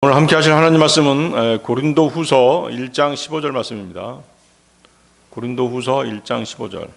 오늘 함께 하실 하나님 말씀은 고린도후서 1장 15절 말씀입니다. 고린도후서 1장 15절.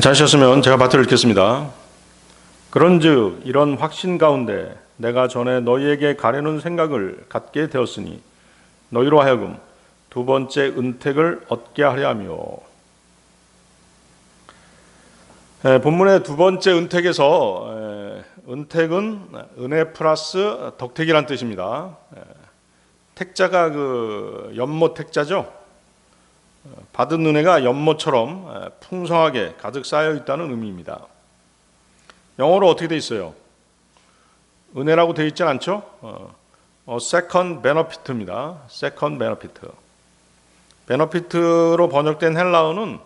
잘 쉬었으면 제가 받들어 읽겠습니다. 그런즉 이런 확신 가운데 내가 전에 너희에게 가려는 생각을 갖게 되었으니 너희로 하여금 두 번째 은택을 얻게 하려 하며. 본문의 두 번째 은택에서 은택은 은혜 플러스 덕택이란 뜻입니다. 택자가 그 연못 택자죠. 받은 은혜가 연못처럼 풍성하게 가득 쌓여 있다는 의미입니다. 영어로 어떻게 돼 있어요? 은혜라고 되어 있진 않죠? second benefit입니다. second benefit. benefit로 번역된 헬라어는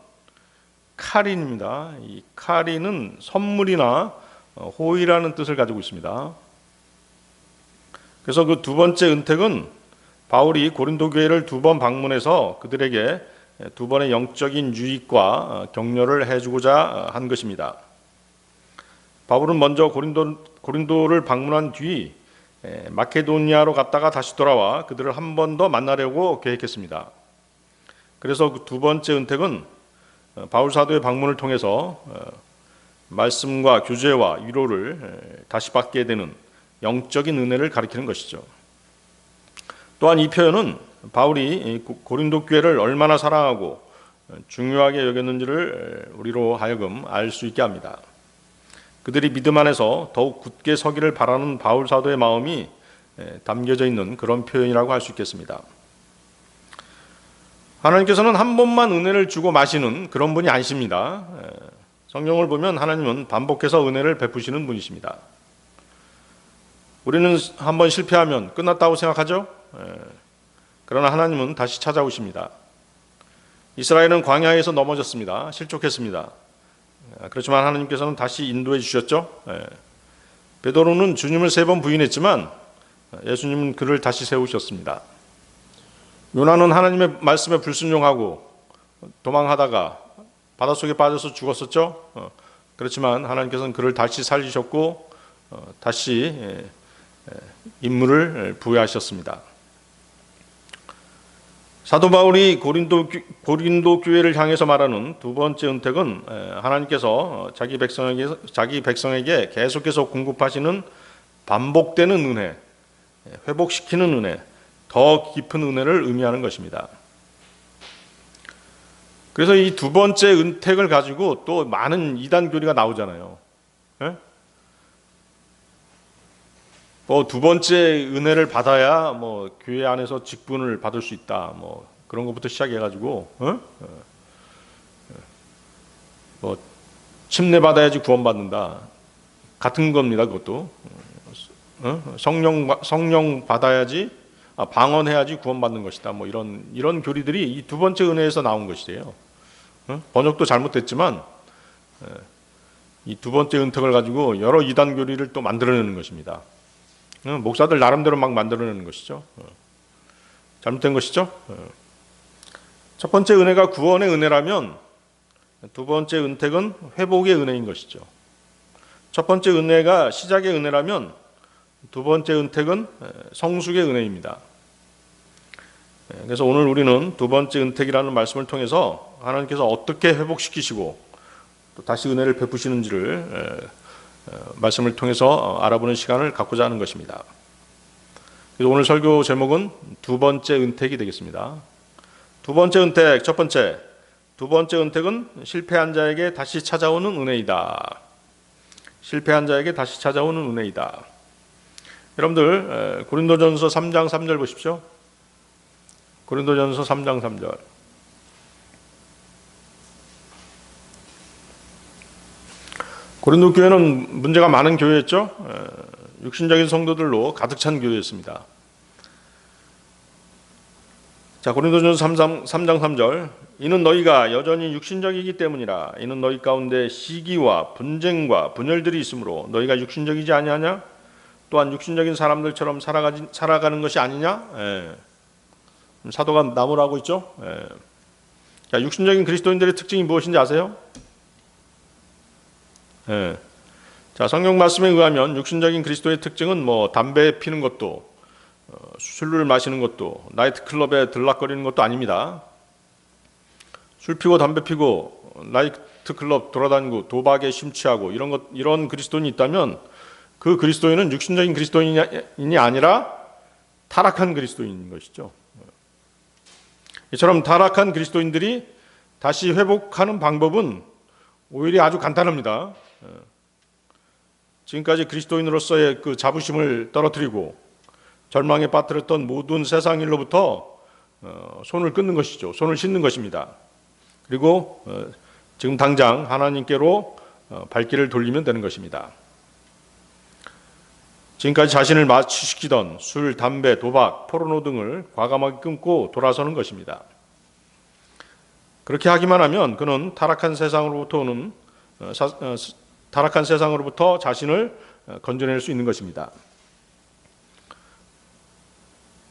카린입니다. 이 카린은 선물이나 호의라는 뜻을 가지고 있습니다. 그래서 그 두 번째 은택은 바울이 고린도 교회를 두 번 방문해서 그들에게 두 번의 영적인 유익과 격려를 해주고자 한 것입니다. 바울은 먼저 고린도를 방문한 뒤 마케도니아로 갔다가 다시 돌아와 그들을 한 번 더 만나려고 계획했습니다. 그래서 그 두 번째 은택은 바울 사도의 방문을 통해서 말씀과 교제와 위로를 다시 받게 되는 영적인 은혜를 가리키는 것이죠. 또한 이 표현은 바울이 고린도 교회를 얼마나 사랑하고 중요하게 여겼는지를 우리로 하여금 알 수 있게 합니다. 그들이 믿음 안에서 더욱 굳게 서기를 바라는 바울 사도의 마음이 담겨져 있는 그런 표현이라고 할 수 있겠습니다. 하나님께서는 한 번만 은혜를 주고 마시는 그런 분이 아니십니다. 성경을 보면 하나님은 반복해서 은혜를 베푸시는 분이십니다. 우리는 한 번 실패하면 끝났다고 생각하죠? 그러나 하나님은 다시 찾아오십니다. 이스라엘은 광야에서 넘어졌습니다. 실족했습니다. 그렇지만 하나님께서는 다시 인도해 주셨죠. 베드로는 주님을 3번 부인했지만 예수님은 그를 다시 세우셨습니다. 요나는 하나님의 말씀에 불순종하고 도망하다가 바닷속에 빠져서 죽었었죠. 그렇지만 하나님께서는 그를 다시 살리셨고 다시 임무를 부여하셨습니다. 사도 바울이 고린도 교회를 향해서 말하는 두 번째 은택은 하나님께서 자기 백성에게 계속해서 공급하시는 반복되는 은혜, 회복시키는 은혜, 더 깊은 은혜를 의미하는 것입니다. 그래서 이 두 번째 은택을 가지고 또 많은 이단 교리가 나오잖아요. 두 번째 은혜를 받아야 교회 안에서 직분을 받을 수 있다. 그런 것부터 시작해가지고 침례 받아야지 구원받는다. 같은 겁니다. 그것도 성령 받아야지 방언해야지 구원받는 것이다. 이런 교리들이 이 두 번째 은혜에서 나온 것이에요. 번역도 잘못됐지만 이 두 번째 은택을 가지고 여러 이단 교리를 또 만들어내는 것입니다. 목사들 나름대로 막 만들어내는 것이죠. 잘못된 것이죠. 첫 번째 은혜가 구원의 은혜라면 두 번째 은택은 회복의 은혜인 것이죠. 첫 번째 은혜가 시작의 은혜라면 두 번째 은택은 성숙의 은혜입니다. 그래서 오늘 우리는 두 번째 은택이라는 말씀을 통해서 하나님께서 어떻게 회복시키시고 또 다시 은혜를 베푸시는지를 말씀을 통해서 알아보는 시간을 갖고자 하는 것입니다. 그래서 오늘 설교 제목은 두 번째 은택이 되겠습니다. 두 번째 은택, 두 번째 은택은 실패한 자에게 다시 찾아오는 은혜이다. 실패한 자에게 다시 찾아오는 은혜이다. 여러분들 고린도전서 3장 3절 보십시오. 고린도전서 3장 3절. 고린도 교회는 문제가 많은 교회였죠. 육신적인 성도들로 가득 찬 교회였습니다. 자, 고린도전서 3장 3절. 이는 너희가 여전히 육신적이기 때문이라. 이는 너희 가운데 시기와 분쟁과 분열들이 있으므로 너희가 육신적이지 아니하냐? 또한 육신적인 사람들처럼 살아가는 것이 아니냐? 예. 사도가 남을 하고 있죠. 예. 자, 육신적인 그리스도인들의 특징이 무엇인지 아세요? 예. 자, 성경 말씀에 의하면 육신적인 그리스도의 특징은 담배 피는 것도, 술을 마시는 것도, 나이트클럽에 들락거리는 것도 아닙니다. 술 피고 담배 피고 나이트클럽 돌아다니고 도박에 심취하고 이런 그리스도인이 있다면 그 그리스도인은 육신적인 그리스도인이 아니라 타락한 그리스도인인 것이죠. 이처럼 타락한 그리스도인들이 다시 회복하는 방법은 오히려 아주 간단합니다. 지금까지 그리스도인으로서의 그 자부심을 떨어뜨리고 절망에 빠뜨렸던 모든 세상 일로부터 손을 끊는 것이죠. 손을 씻는 것입니다. 그리고 지금 당장 하나님께로 발길을 돌리면 되는 것입니다. 지금까지 자신을 마취시키던 술, 담배, 도박, 포르노 등을 과감하게 끊고 돌아서는 것입니다. 그렇게 하기만 하면 그는 타락한 세상으로부터 자신을 건져낼 수 있는 것입니다.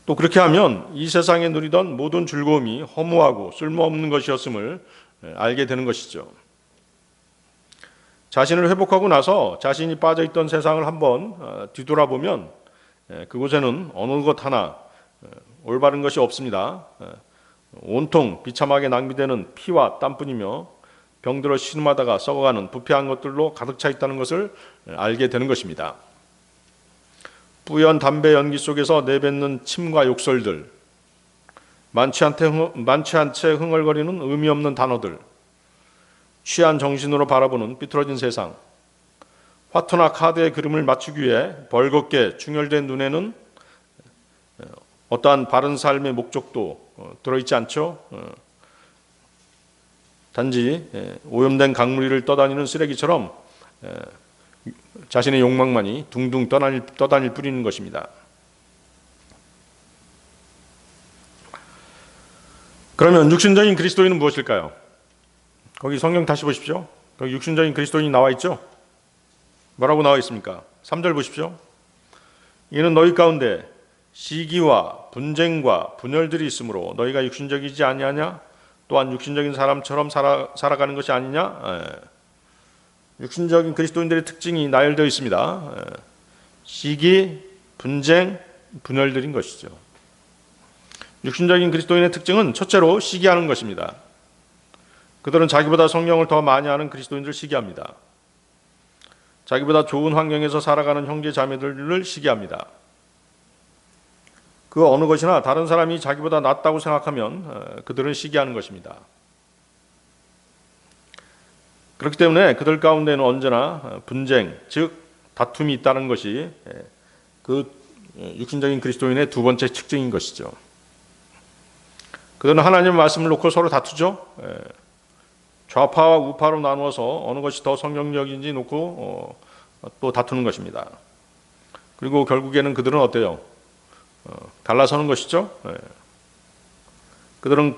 또 그렇게 하면 이 세상에 누리던 모든 즐거움이 허무하고 쓸모없는 것이었음을 알게 되는 것이죠. 자신을 회복하고 나서 자신이 빠져있던 세상을 한번 뒤돌아보면 그곳에는 어느 것 하나 올바른 것이 없습니다. 온통 비참하게 낭비되는 피와 땀뿐이며 병들어 신음하다가 썩어가는 부패한 것들로 가득 차 있다는 것을 알게 되는 것입니다. 뿌연 담배 연기 속에서 내뱉는 침과 욕설들, 많지 않게 흥얼거리는 의미 없는 단어들, 취한 정신으로 바라보는 삐뚤어진 세상, 화투나 카드의 그림을 맞추기 위해 벌겋게 충혈된 눈에는 어떠한 바른 삶의 목적도 들어있지 않죠. 단지 오염된 강물이를 떠다니는 쓰레기처럼 자신의 욕망만이 둥둥 떠다닐 뿐인 것입니다. 그러면 육신적인 그리스도인은 무엇일까요? 거기 성경 다시 보십시오. 거기 육신적인 그리스도인이 나와 있죠? 뭐라고 나와 있습니까? 3절 보십시오. 이는 너희 가운데 시기와 분쟁과 분열들이 있으므로 너희가 육신적이지 아니하냐? 또한 육신적인 사람처럼 살아가는 것이 아니냐? 육신적인 그리스도인들의 특징이 나열되어 있습니다. 시기, 분쟁, 분열들인 것이죠. 육신적인 그리스도인의 특징은 첫째로 시기하는 것입니다. 그들은 자기보다 성령을 더 많이 아는 그리스도인들을 시기합니다. 자기보다 좋은 환경에서 살아가는 형제 자매들을 시기합니다. 그 어느 것이나 다른 사람이 자기보다 낫다고 생각하면 그들은 시기하는 것입니다. 그렇기 때문에 그들 가운데는 언제나 분쟁, 즉 다툼이 있다는 것이 그 육신적인 그리스도인의 두 번째 특징인 것이죠. 그들은 하나님의 말씀을 놓고 서로 다투죠. 좌파와 우파로 나누어서 어느 것이 더 성경적인지 놓고 또 다투는 것입니다. 그리고 결국에는 그들은 어때요? 갈라서는 것이죠. 그들은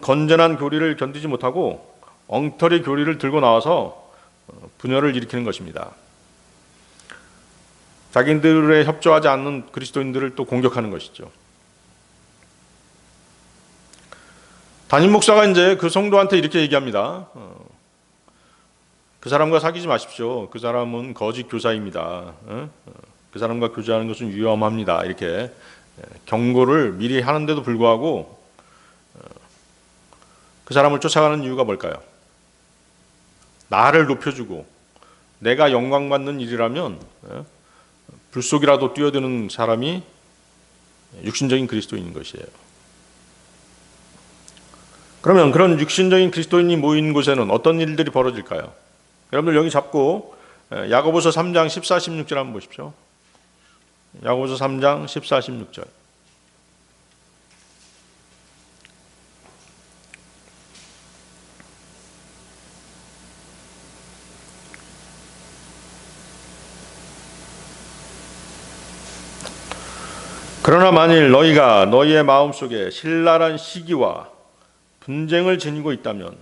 건전한 교리를 견디지 못하고 엉터리 교리를 들고 나와서 분열을 일으키는 것입니다. 자기들에 협조하지 않는 그리스도인들을 또 공격하는 것이죠. 담임 목사가 이제 그 성도한테 이렇게 얘기합니다. 그 사람과 사귀지 마십시오. 그 사람은 거짓 교사입니다. 그 사람과 교제하는 것은 위험합니다. 이렇게 경고를 미리 하는데도 불구하고 그 사람을 쫓아가는 이유가 뭘까요? 나를 높여주고 내가 영광받는 일이라면 불 속이라도 뛰어드는 사람이 육신적인 그리스도인인 것이에요. 그러면 그런 육신적인 그리스도인이 모인 곳에는 어떤 일들이 벌어질까요? 여러분들 여기 잡고 야고보서 3장 14, 16절 한번 보십시오. 야고보서 3장 14, 16절. 그러나 만일 너희가 너희의 마음속에 신랄한 시기와 분쟁을 지니고 있다면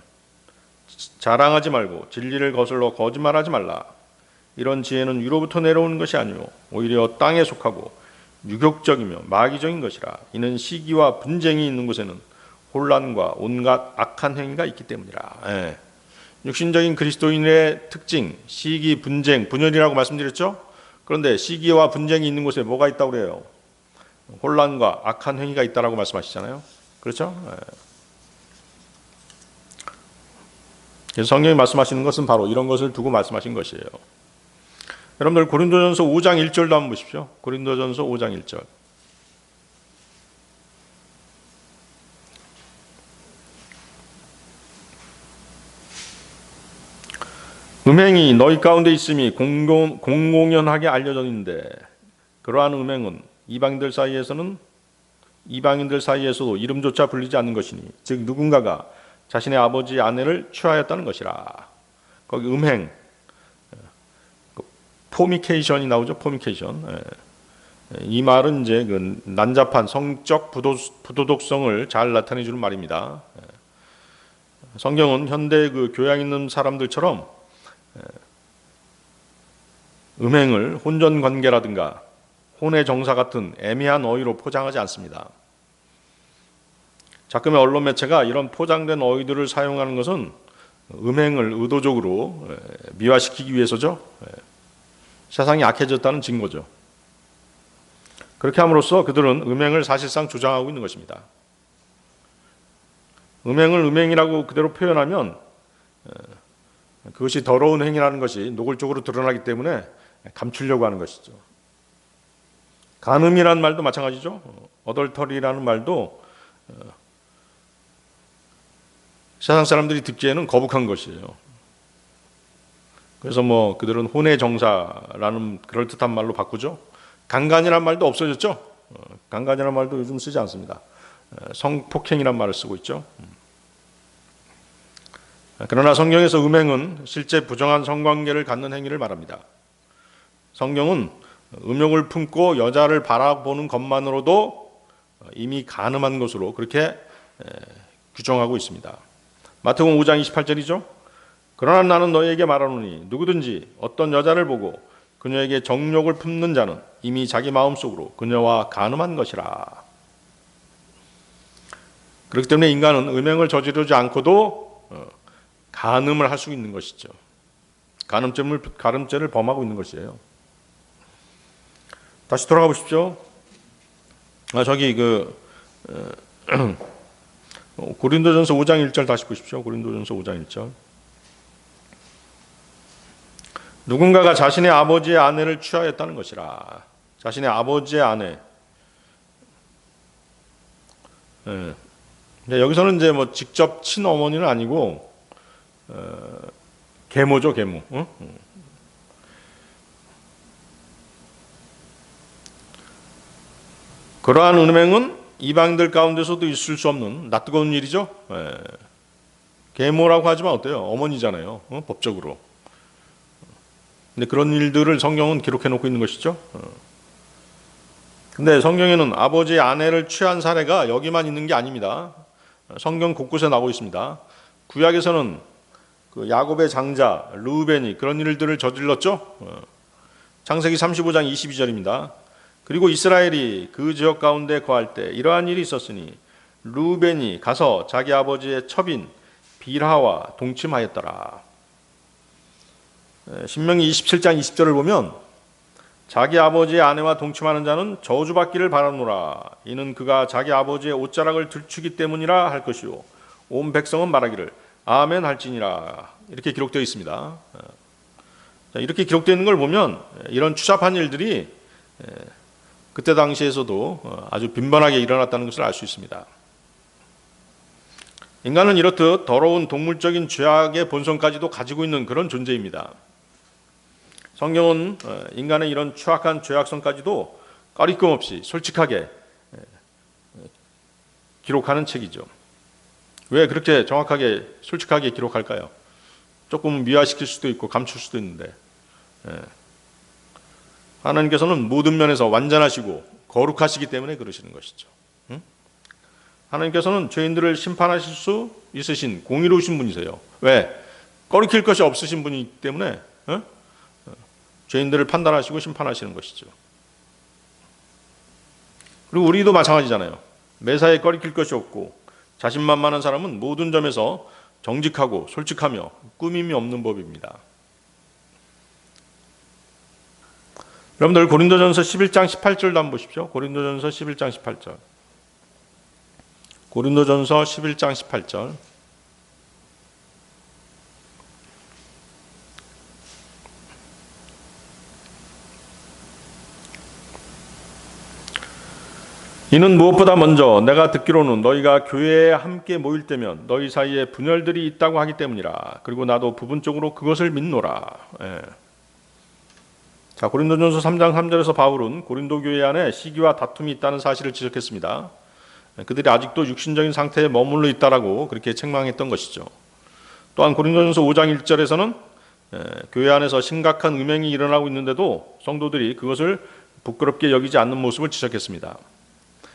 자랑하지 말고 진리를 거슬러 거짓말하지 말라. 이런 지혜는 위로부터 내려오는 것이 아니요 오히려 땅에 속하고 유격적이며 마귀적인 것이라. 이는 시기와 분쟁이 있는 곳에는 혼란과 온갖 악한 행위가 있기 때문이라. 육신적인 그리스도인의 특징, 시기, 분쟁, 분열이라고 말씀드렸죠. 그런데 시기와 분쟁이 있는 곳에 뭐가 있다고 그래요? 혼란과 악한 행위가 있다라고 말씀하시잖아요. 그렇죠? 그래서 성경이 말씀하시는 것은 바로 이런 것을 두고 말씀하신 것이에요. 여러분들 고린도전서 5장 1절도 한번 보십시오. 고린도전서 5장 1절. 음행이 너희 가운데 있음이 공공연하게 알려져 있는데 그러한 음행은 이방인들 사이에서도 이름조차 불리지 않는 것이니 즉 누군가가 자신의 아버지의 아내를 취하였다는 것이라. 거기 음행, 포미케이션이 나오죠. 포미케이션. 이 말은 이제 그 난잡한 성적 부도덕성을 잘 나타내 주는 말입니다. 성경은 현대 그 교양 있는 사람들처럼 음행을 혼전 관계라든가 혼의 정사 같은 애매한 어휘로 포장하지 않습니다. 자금의 언론 매체가 이런 포장된 어휘들을 사용하는 것은 음행을 의도적으로 미화시키기 위해서죠. 세상이 악해졌다는 증거죠. 그렇게 함으로써 그들은 음행을 사실상 주장하고 있는 것입니다. 음행을 음행이라고 그대로 표현하면 그것이 더러운 행위라는 것이 노골적으로 드러나기 때문에 감추려고 하는 것이죠. 간음이라는 말도 마찬가지죠. 어덜터리라는 말도 세상 사람들이 듣기에는 거북한 것이에요. 그래서 그들은 혼의 정사라는 그럴듯한 말로 바꾸죠. 강간이라는 말도 없어졌죠. 강간이라는 말도 요즘 쓰지 않습니다. 성폭행이라는 말을 쓰고 있죠. 그러나 성경에서 음행은 실제 부정한 성관계를 갖는 행위를 말합니다. 성경은 음욕을 품고 여자를 바라보는 것만으로도 이미 간음한 것으로 그렇게 규정하고 있습니다. 마태복음 5장 28절이죠. 그러나 나는 너희에게 말하노니 누구든지 어떤 여자를 보고 그녀에게 정욕을 품는 자는 이미 자기 마음속으로 그녀와 간음한 것이라. 그렇기 때문에 인간은 음행을 저지르지 않고도 간음을 할 수 있는 것이죠. 간음죄를 범하고 있는 것이에요. 다시 돌아가 보십시오. 고린도전서 5장 1절 다시 보십시오. 고린도전서 5장 1절. 누군가가 자신의 아버지의 아내를 취하였다는 것이라. 자신의 아버지의 아내. 여기서는 이제 직접 친어머니는 아니고 계모죠, 계모. 그러한 음행은 이방인들 가운데서도 있을 수 없는 낯뜨거운 일이죠. 계모라고 하지만 어때요? 어머니잖아요. 법적으로. 근데 그런 일들을 성경은 기록해 놓고 있는 것이죠. 근데 성경에는 아버지의 아내를 취한 사례가 여기만 있는 게 아닙니다. 성경 곳곳에 나오고 있습니다. 구약에서는 그 야곱의 장자 르우벤이 그런 일들을 저질렀죠. 창세기 35장 22절입니다. 그리고 이스라엘이 그 지역 가운데 거할 때 이러한 일이 있었으니 르우벤이 가서 자기 아버지의 첩인 빌하와 동침하였더라. 신명기 27장 20절을 보면 자기 아버지의 아내와 동침하는 자는 저주받기를 바라노라. 이는 그가 자기 아버지의 옷자락을 들추기 때문이라 할 것이요 온 백성은 말하기를 아멘 할지니라. 이렇게 기록되어 있습니다. 이렇게 기록되어 있는 걸 보면 이런 추잡한 일들이 그때 당시에서도 아주 빈번하게 일어났다는 것을 알 수 있습니다. 인간은 이렇듯 더러운 동물적인 죄악의 본성까지도 가지고 있는 그런 존재입니다. 성경은 인간의 이런 추악한 죄악성까지도 꺼리낌 없이 솔직하게 기록하는 책이죠. 왜 그렇게 정확하게 솔직하게 기록할까요? 조금 미화시킬 수도 있고 감출 수도 있는데 하나님께서는 모든 면에서 완전하시고 거룩하시기 때문에 그러시는 것이죠. 하나님께서는 죄인들을 심판하실 수 있으신 공의로우신 분이세요. 왜? 꺼리킬 것이 없으신 분이기 때문에 죄인들을 판단하시고 심판하시는 것이죠. 그리고 우리도 마찬가지잖아요. 매사에 꺼리킬 것이 없고 자신만만한 사람은 모든 점에서 정직하고 솔직하며 꾸밈이 없는 법입니다. 여러분들 고린도전서 11장 18절도 한번 보십시오. 고린도전서 11장 18절. 고린도전서 11장 18절. 이는 무엇보다 먼저 내가 듣기로는 너희가 교회에 함께 모일 때면 너희 사이에 분열들이 있다고 하기 때문이라. 그리고 나도 부분적으로 그것을 믿노라. 자, 고린도전서 3장 3절에서 바울은 고린도 교회 안에 시기와 다툼이 있다는 사실을 지적했습니다. 그들이 아직도 육신적인 상태에 머물러 있다라고 그렇게 책망했던 것이죠. 또한 고린도전서 5장 1절에서는 교회 안에서 심각한 음행이 일어나고 있는데도 성도들이 그것을 부끄럽게 여기지 않는 모습을 지적했습니다.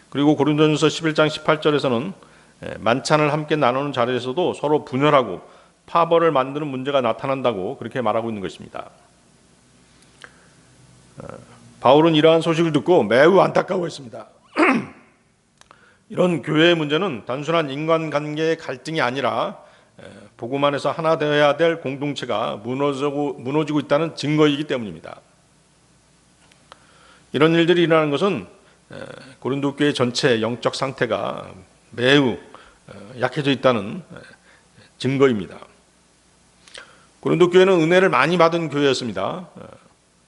그리고 고린도전서 11장 18절에서는 만찬을 함께 나누는 자리에서도 서로 분열하고 파벌을 만드는 문제가 나타난다고 그렇게 말하고 있는 것입니다. 바울은 이러한 소식을 듣고 매우 안타까워했습니다. 이런 교회의 문제는 단순한 인간관계의 갈등이 아니라 복음 안에서 하나 되어야 될 공동체가 무너지고 있다는 증거이기 때문입니다. 이런 일들이 일어나는 것은 고린도 교회 전체의 영적 상태가 매우 약해져 있다는 증거입니다. 고린도 교회는 은혜를 많이 받은 교회였습니다.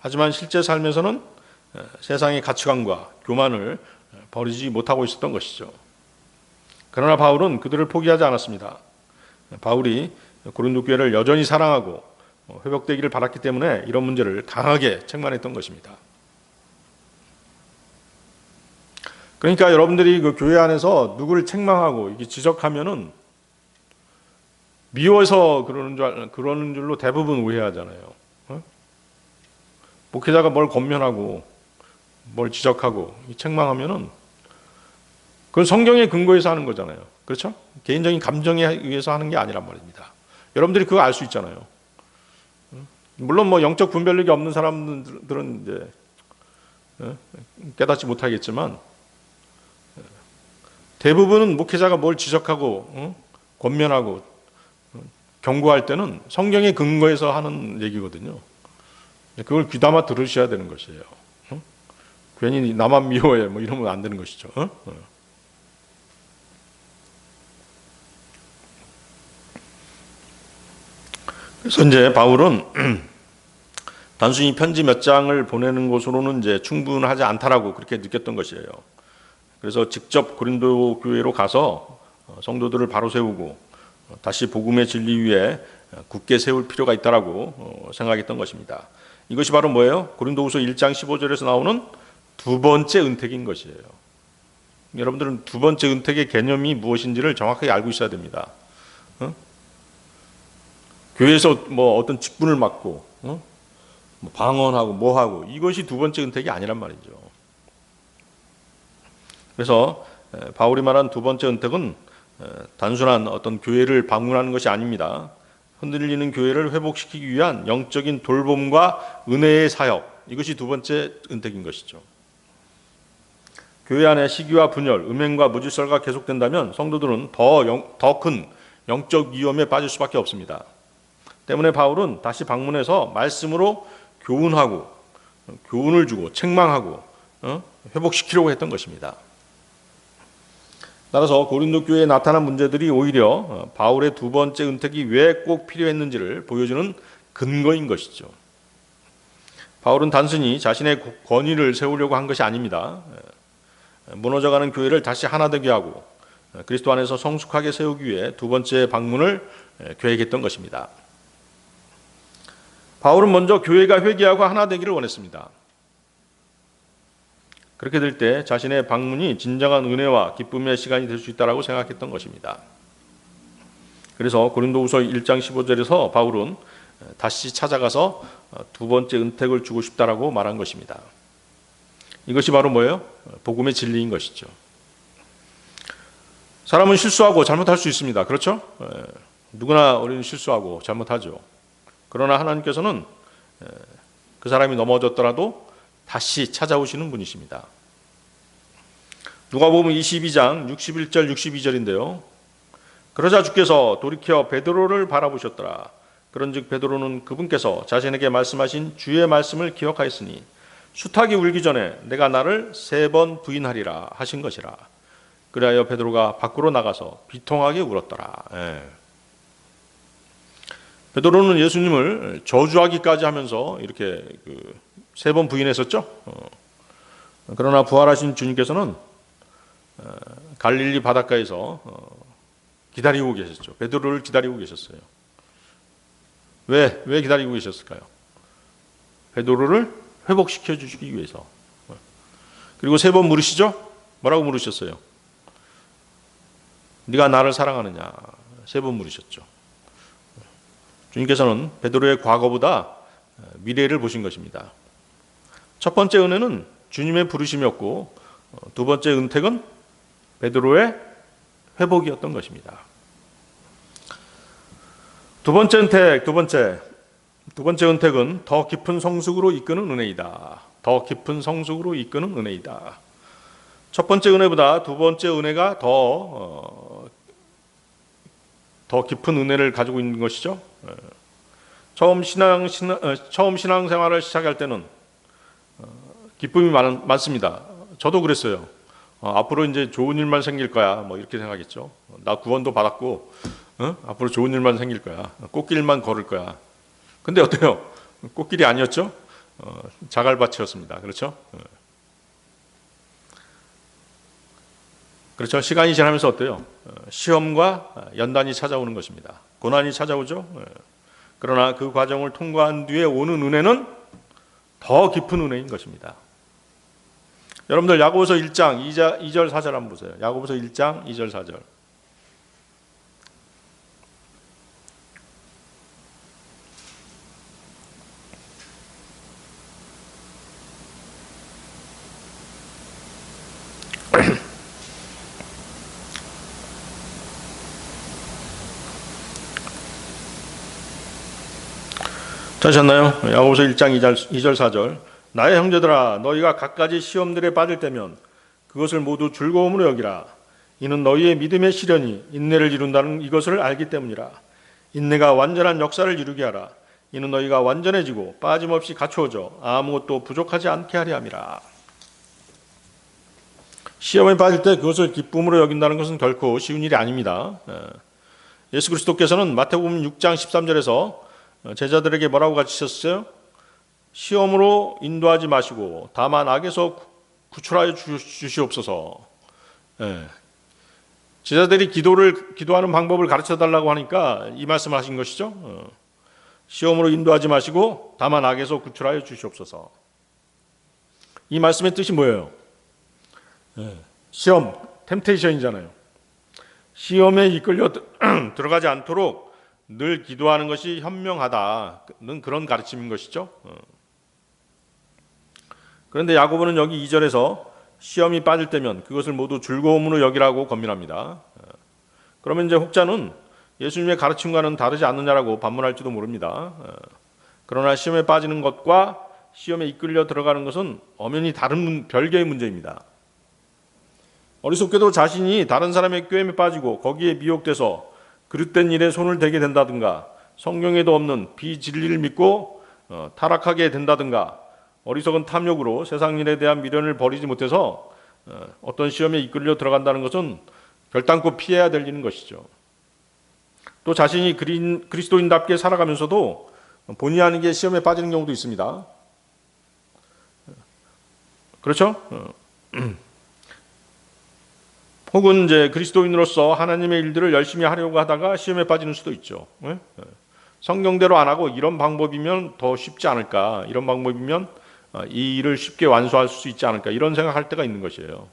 하지만 실제 삶에서는 세상의 가치관과 교만을 버리지 못하고 있었던 것이죠. 그러나 바울은 그들을 포기하지 않았습니다. 바울이 고린도 교회를 여전히 사랑하고 회복되기를 바랐기 때문에 이런 문제를 강하게 책망했던 것입니다. 그러니까 여러분들이 그 교회 안에서 누구를 책망하고 지적하면은 미워서 그러는 줄로 대부분 오해하잖아요. 목회자가 뭘 권면하고 뭘 지적하고 책망하면은 그건 성경의 근거에서 하는 거잖아요. 그렇죠? 개인적인 감정에 의해서 하는 게 아니란 말입니다. 여러분들이 그거 알 수 있잖아요. 물론 뭐 영적 분별력이 없는 사람들은 이제 깨닫지 못하겠지만 대부분은 목회자가 뭘 지적하고 권면하고 경고할 때는 성경의 근거에서 하는 얘기거든요. 그걸 귀담아 들으셔야 되는 것이에요. 괜히 나만 미워해 뭐 이러면 안 되는 것이죠. 그래서 이제 바울은 단순히 편지 몇 장을 보내는 것으로는 이제 충분하지 않다라고 그렇게 느꼈던 것이에요. 그래서 직접 고린도 교회로 가서 성도들을 바로 세우고 다시 복음의 진리 위에 굳게 세울 필요가 있다라고 생각했던 것입니다. 이것이 바로 뭐예요? 고린도후서 1장 15절에서 나오는 두 번째 은택인 것이에요. 여러분들은 두 번째 은택의 개념이 무엇인지를 정확하게 알고 있어야 됩니다. 교회에서 뭐 어떤 직분을 맡고 뭐 방언하고 뭐하고 이것이 두 번째 은택이 아니란 말이죠. 그래서 바울이 말한 두 번째 은택은 단순한 어떤 교회를 방문하는 것이 아닙니다. 흔들리는 교회를 회복시키기 위한 영적인 돌봄과 은혜의 사역, 이것이 두 번째 은택인 것이죠. 교회 안에 시기와 분열, 음행과 무질서가 계속된다면 성도들은 더 큰 영적 위험에 빠질 수밖에 없습니다. 때문에 바울은 다시 방문해서 말씀으로 교훈하고 교훈을 주고 책망하고 회복시키려고 했던 것입니다. 따라서 고린도 교회에 나타난 문제들이 오히려 바울의 두 번째 은택이 왜 꼭 필요했는지를 보여주는 근거인 것이죠. 바울은 단순히 자신의 권위를 세우려고 한 것이 아닙니다. 무너져가는 교회를 다시 하나 되게 하고 그리스도 안에서 성숙하게 세우기 위해 두 번째 방문을 계획했던 것입니다. 바울은 먼저 교회가 회개하고 하나 되기를 원했습니다. 그렇게 될 때 자신의 방문이 진정한 은혜와 기쁨의 시간이 될 수 있다고 생각했던 것입니다. 그래서 고린도후서 1장 15절에서 바울은 다시 찾아가서 두 번째 은택을 주고 싶다라고 말한 것입니다. 이것이 바로 뭐예요? 복음의 진리인 것이죠. 사람은 실수하고 잘못할 수 있습니다. 그렇죠? 누구나 우리는 실수하고 잘못하죠. 그러나 하나님께서는 그 사람이 넘어졌더라도 다시 찾아오시는 분이십니다. 누가복음 22장 61절 62절인데요. 그러자 주께서 돌이켜 베드로를 바라보셨더라. 그런즉 베드로는 그분께서 자신에게 말씀하신 주의 말씀을 기억하였으니 수탉이 울기 전에 내가 나를 3번 부인하리라 하신 것이라. 그리하여 베드로가 밖으로 나가서 비통하게 울었더라. 베드로는 예수님을 저주하기까지 하면서 이렇게 3번 부인했었죠. 그러나 부활하신 주님께서는 갈릴리 바닷가에서 기다리고 계셨죠. 베드로를 기다리고 계셨어요. 왜 기다리고 계셨을까요? 베드로를 회복시켜 주시기 위해서. 그리고 3번 물으시죠? 뭐라고 물으셨어요? 네가 나를 사랑하느냐? 3번 물으셨죠. 주님께서는 베드로의 과거보다 미래를 보신 것입니다. 첫 번째 은혜는 주님의 부르심이었고, 두 번째 은택은 베드로의 회복이었던 것입니다. 두 번째 은택은 더 깊은 성숙으로 이끄는 은혜이다. 더 깊은 성숙으로 이끄는 은혜이다. 첫 번째 은혜보다 두 번째 은혜가 더 깊은 은혜를 가지고 있는 것이죠. 처음 신앙생활을 시작할 때는 기쁨이 많습니다. 저도 그랬어요. 앞으로 이제 좋은 일만 생길 거야, 뭐 이렇게 생각했죠. 나 구원도 받았고, 앞으로 좋은 일만 생길 거야. 꽃길만 걸을 거야. 근데 어때요? 꽃길이 아니었죠? 자갈밭이었습니다. 그렇죠? 그렇죠. 시간이 지나면서 어때요? 시험과 연단이 찾아오는 것입니다. 고난이 찾아오죠. 그러나 그 과정을 통과한 뒤에 오는 은혜는 더 깊은 은혜인 것입니다. 여러분들 야고보서 1장 2절 4절 한번 보세요. 야고보서 1장 2절 4절. 찾으셨나요? 야고보서 1장 2절 4절. 나의 형제들아 너희가 갖가지 시험들에 빠질 때면 그것을 모두 즐거움으로 여기라. 이는 너희의 믿음의 시련이 인내를 이룬다는 이것을 알기 때문이라. 인내가 완전한 역사를 이루게 하라. 이는 너희가 완전해지고 빠짐없이 갖추어져 아무것도 부족하지 않게 하려 함이라. 시험에 빠질 때 그것을 기쁨으로 여긴다는 것은 결코 쉬운 일이 아닙니다. 예수 그리스도께서는 마태복음 6장 13절에서 제자들에게 뭐라고 가르치셨어요? 시험으로 인도하지 마시고 다만 악에서 구출하여 주시옵소서. 제자들이 기도하는 방법을 가르쳐달라고 하니까 이 말씀을 하신 것이죠. 시험으로 인도하지 마시고 다만 악에서 구출하여 주시옵소서. 이 말씀의 뜻이 뭐예요? 시험, 템테이션이잖아요. 시험에 이끌려 들어가지 않도록 늘 기도하는 것이 현명하다는 그런 가르침인 것이죠. 그런데 야고보는 여기 2절에서 시험이 빠질 때면 그것을 모두 즐거움으로 여기라고 권면합니다. 그러면 이제 혹자는 예수님의 가르침과는 다르지 않느냐라고 반문할지도 모릅니다. 그러나 시험에 빠지는 것과 시험에 이끌려 들어가는 것은 엄연히 다른 별개의 문제입니다. 어리석게도 자신이 다른 사람의 꾀임에 빠지고 거기에 미혹돼서 그릇된 일에 손을 대게 된다든가, 성경에도 없는 비진리를 믿고 타락하게 된다든가, 어리석은 탐욕으로 세상 일에 대한 미련을 버리지 못해서 어떤 시험에 이끌려 들어간다는 것은 결단코 피해야 될 일인 것이죠. 또 자신이 그리스도인답게 살아가면서도 본의 아니게 시험에 빠지는 경우도 있습니다. 그렇죠? 혹은 이제 그리스도인으로서 하나님의 일들을 열심히 하려고 하다가 시험에 빠지는 수도 있죠. 성경대로 안 하고 이런 방법이면 더 쉽지 않을까, 이런 방법이면 이 일을 쉽게 완수할 수 있지 않을까, 이런 생각할 때가 있는 것이에요.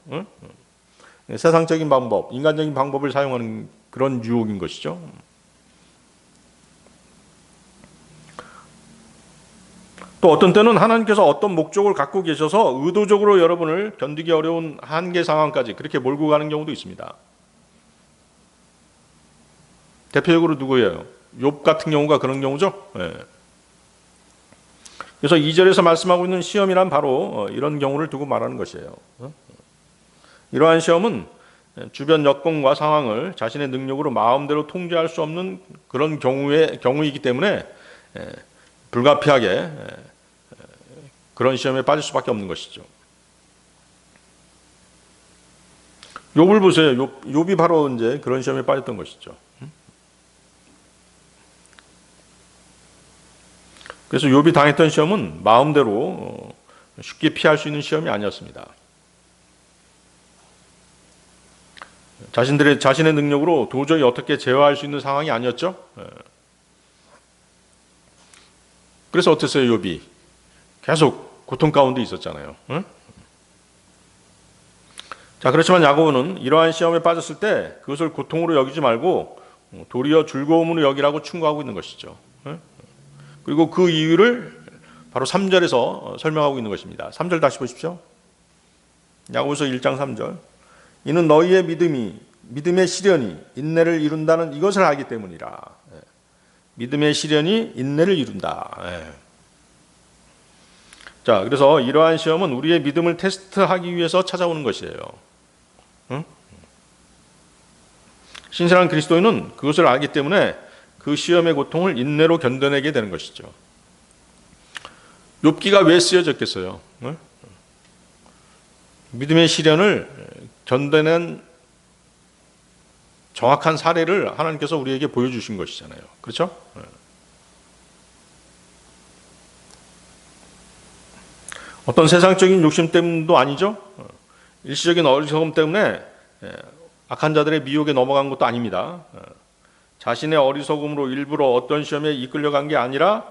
세상적인 방법, 인간적인 방법을 사용하는 그런 유혹인 것이죠. 또 어떤 때는 하나님께서 어떤 목적을 갖고 계셔서 의도적으로 여러분을 견디기 어려운 한계 상황까지 그렇게 몰고 가는 경우도 있습니다. 대표적으로 누구예요? 욥 같은 경우가 그런 경우죠. 네. 그래서 2절에서 말씀하고 있는 시험이란 바로 이런 경우를 두고 말하는 것이에요. 이러한 시험은 주변 여건과 상황을 자신의 능력으로 마음대로 통제할 수 없는 그런 경우이기 때문에 불가피하게 그런 시험에 빠질 수밖에 없는 것이죠. 욥을 보세요. 욥이 바로 이제 그런 시험에 빠졌던 것이죠. 그래서 욥이 당했던 시험은 마음대로 쉽게 피할 수 있는 시험이 아니었습니다. 자신의 능력으로 도저히 어떻게 제어할 수 있는 상황이 아니었죠. 그래서 어땠어요, 욥이? 계속 고통 가운데 있었잖아요. 자, 그렇지만 야고보는 이러한 시험에 빠졌을 때 그것을 고통으로 여기지 말고 도리어 즐거움으로 여기라고 충고하고 있는 것이죠. 그리고 그 이유를 바로 3절에서 설명하고 있는 것입니다. 3절 다시 보십시오. 야고보서 1장 3절. 이는 너희의 믿음의 시련이 인내를 이룬다는 이것을 알기 때문이라. 믿음의 시련이 인내를 이룬다. 자, 그래서 이러한 시험은 우리의 믿음을 테스트하기 위해서 찾아오는 것이에요. 신실한 그리스도인은 그것을 알기 때문에 그 시험의 고통을 인내로 견뎌내게 되는 것이죠. 욥기가 왜 쓰여졌겠어요? 믿음의 시련을 견뎌낸 정확한 사례를 하나님께서 우리에게 보여주신 것이잖아요. 그렇죠? 어떤 세상적인 욕심 때문도 아니죠. 일시적인 어리석음 때문에 악한 자들의 미혹에 넘어간 것도 아닙니다. 자신의 어리석음으로 일부러 어떤 시험에 이끌려간 게 아니라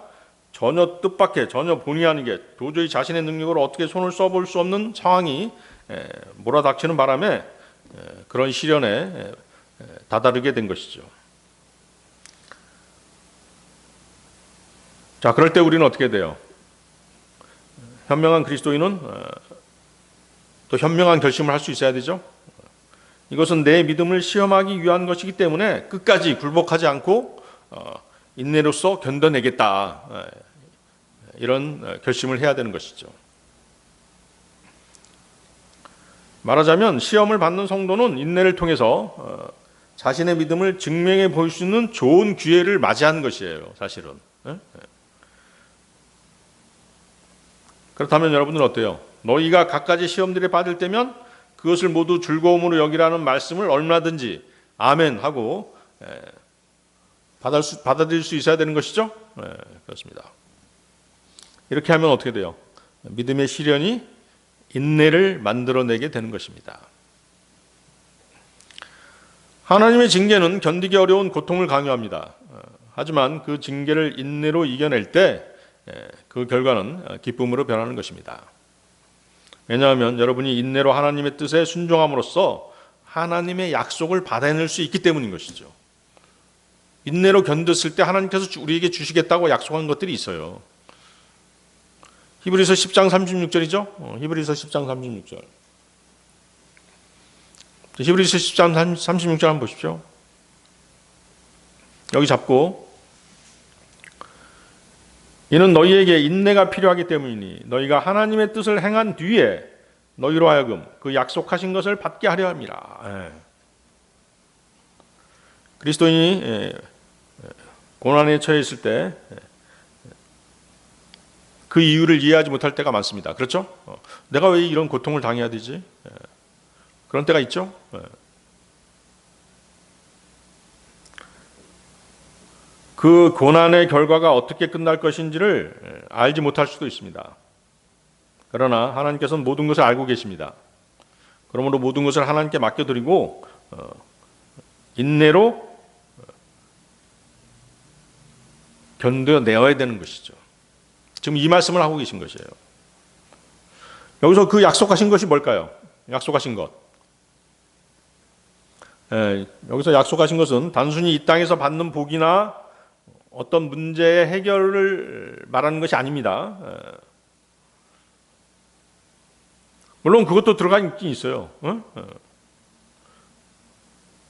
전혀 뜻밖의, 전혀 본의 아니게 도저히 자신의 능력으로 어떻게 손을 써볼 수 없는 상황이 몰아닥치는 바람에 그런 시련에 다다르게 된 것이죠. 자, 그럴 때 우리는 어떻게 돼요? 현명한 그리스도인은 또 현명한 결심을 할 수 있어야 되죠. 이것은 내 믿음을 시험하기 위한 것이기 때문에 끝까지 굴복하지 않고 인내로서 견뎌내겠다. 이런 결심을 해야 되는 것이죠. 말하자면 시험을 받는 성도는 인내를 통해서 자신의 믿음을 증명해 보일 수 있는 좋은 기회를 맞이하는 것이에요. 사실은. 그렇다면 여러분은 어때요? 너희가 갖가지 시험들에 빠질 때면 그것을 모두 즐거움으로 여기라는 말씀을 얼마든지 아멘 하고 받아들일 수 있어야 되는 것이죠? 그렇습니다. 이렇게 하면 어떻게 돼요? 믿음의 시련이 인내를 만들어내게 되는 것입니다. 하나님의 징계는 견디기 어려운 고통을 강요합니다. 하지만 그 징계를 인내로 이겨낼 때 그 결과는 기쁨으로 변하는 것입니다. 왜냐하면 여러분이 인내로 하나님의 뜻에 순종함으로써 하나님의 약속을 받아낼 수 있기 때문인 것이죠. 인내로 견뎠을 때 하나님께서 우리에게 주시겠다고 약속한 것들이 있어요. 히브리서 10장 36절이죠. 히브리서 10장 36절. 히브리서 10장 36절 한번 보십시오. 여기 잡고 이는 너희에게 인내가 필요하기 때문이니 너희가 하나님의 뜻을 행한 뒤에 너희로 하여금 그 약속하신 것을 받게 하려 함이라. 그리스도인이 고난에 처해 있을 때 그 이유를 이해하지 못할 때가 많습니다. 그렇죠? 내가 왜 이런 고통을 당해야 되지? 그런 때가 있죠? 그 고난의 결과가 어떻게 끝날 것인지를 알지 못할 수도 있습니다. 그러나 하나님께서는 모든 것을 알고 계십니다. 그러므로 모든 것을 하나님께 맡겨드리고 인내로 견뎌내어야 되는 것이죠. 지금 이 말씀을 하고 계신 것이에요. 여기서 그 약속하신 것이 뭘까요? 약속하신 것. 여기서 약속하신 것은 단순히 이 땅에서 받는 복이나 어떤 문제의 해결을 말하는 것이 아닙니다. 물론 그것도 들어가 있긴 있어요.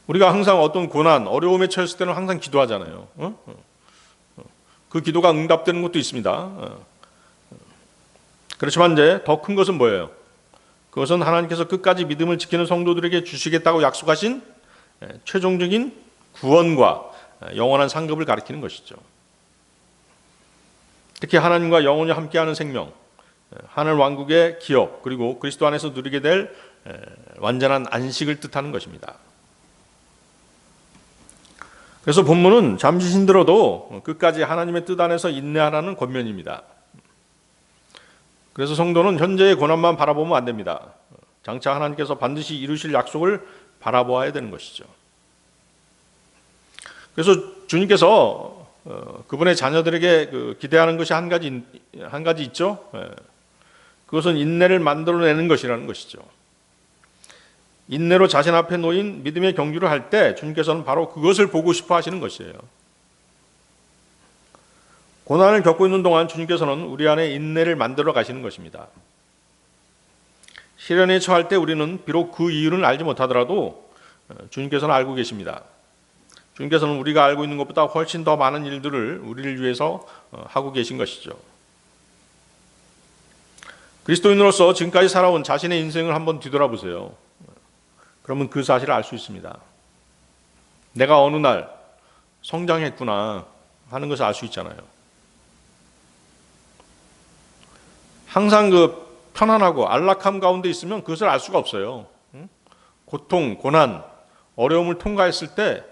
우리가 항상 어떤 고난, 어려움에 처했을 때는 항상 기도하잖아요. 그 기도가 응답되는 것도 있습니다. 그렇지만 이제 더 큰 것은 뭐예요? 그것은 하나님께서 끝까지 믿음을 지키는 성도들에게 주시겠다고 약속하신 최종적인 구원과 영원한 상급을 가리키는 것이죠. 특히 하나님과 영원히 함께하는 생명, 하늘 왕국의 기업, 그리고 그리스도 안에서 누리게 될 완전한 안식을 뜻하는 것입니다. 그래서 본문은 잠시 힘들어도 끝까지 하나님의 뜻 안에서 인내하라는 권면입니다. 그래서 성도는 현재의 고난만 바라보면 안 됩니다. 장차 하나님께서 반드시 이루실 약속을 바라보아야 되는 것이죠. 그래서 주님께서 그분의 자녀들에게 기대하는 것이 한 가지 있죠. 그것은 인내를 만들어내는 것이라는 것이죠. 인내로 자신 앞에 놓인 믿음의 경주를 할 때 주님께서는 바로 그것을 보고 싶어 하시는 것이에요. 고난을 겪고 있는 동안 주님께서는 우리 안에 인내를 만들어 가시는 것입니다. 시련에 처할 때 우리는 비록 그 이유는 알지 못하더라도 주님께서는 알고 계십니다. 주님께서는 우리가 알고 있는 것보다 훨씬 더 많은 일들을 우리를 위해서 하고 계신 것이죠. 그리스도인으로서 지금까지 살아온 자신의 인생을 한번 뒤돌아보세요. 그러면 그 사실을 알 수 있습니다. 내가 어느 날 성장했구나 하는 것을 알 수 있잖아요. 항상 그 편안하고 안락함 가운데 있으면 그것을 알 수가 없어요. 고통, 고난, 어려움을 통과했을 때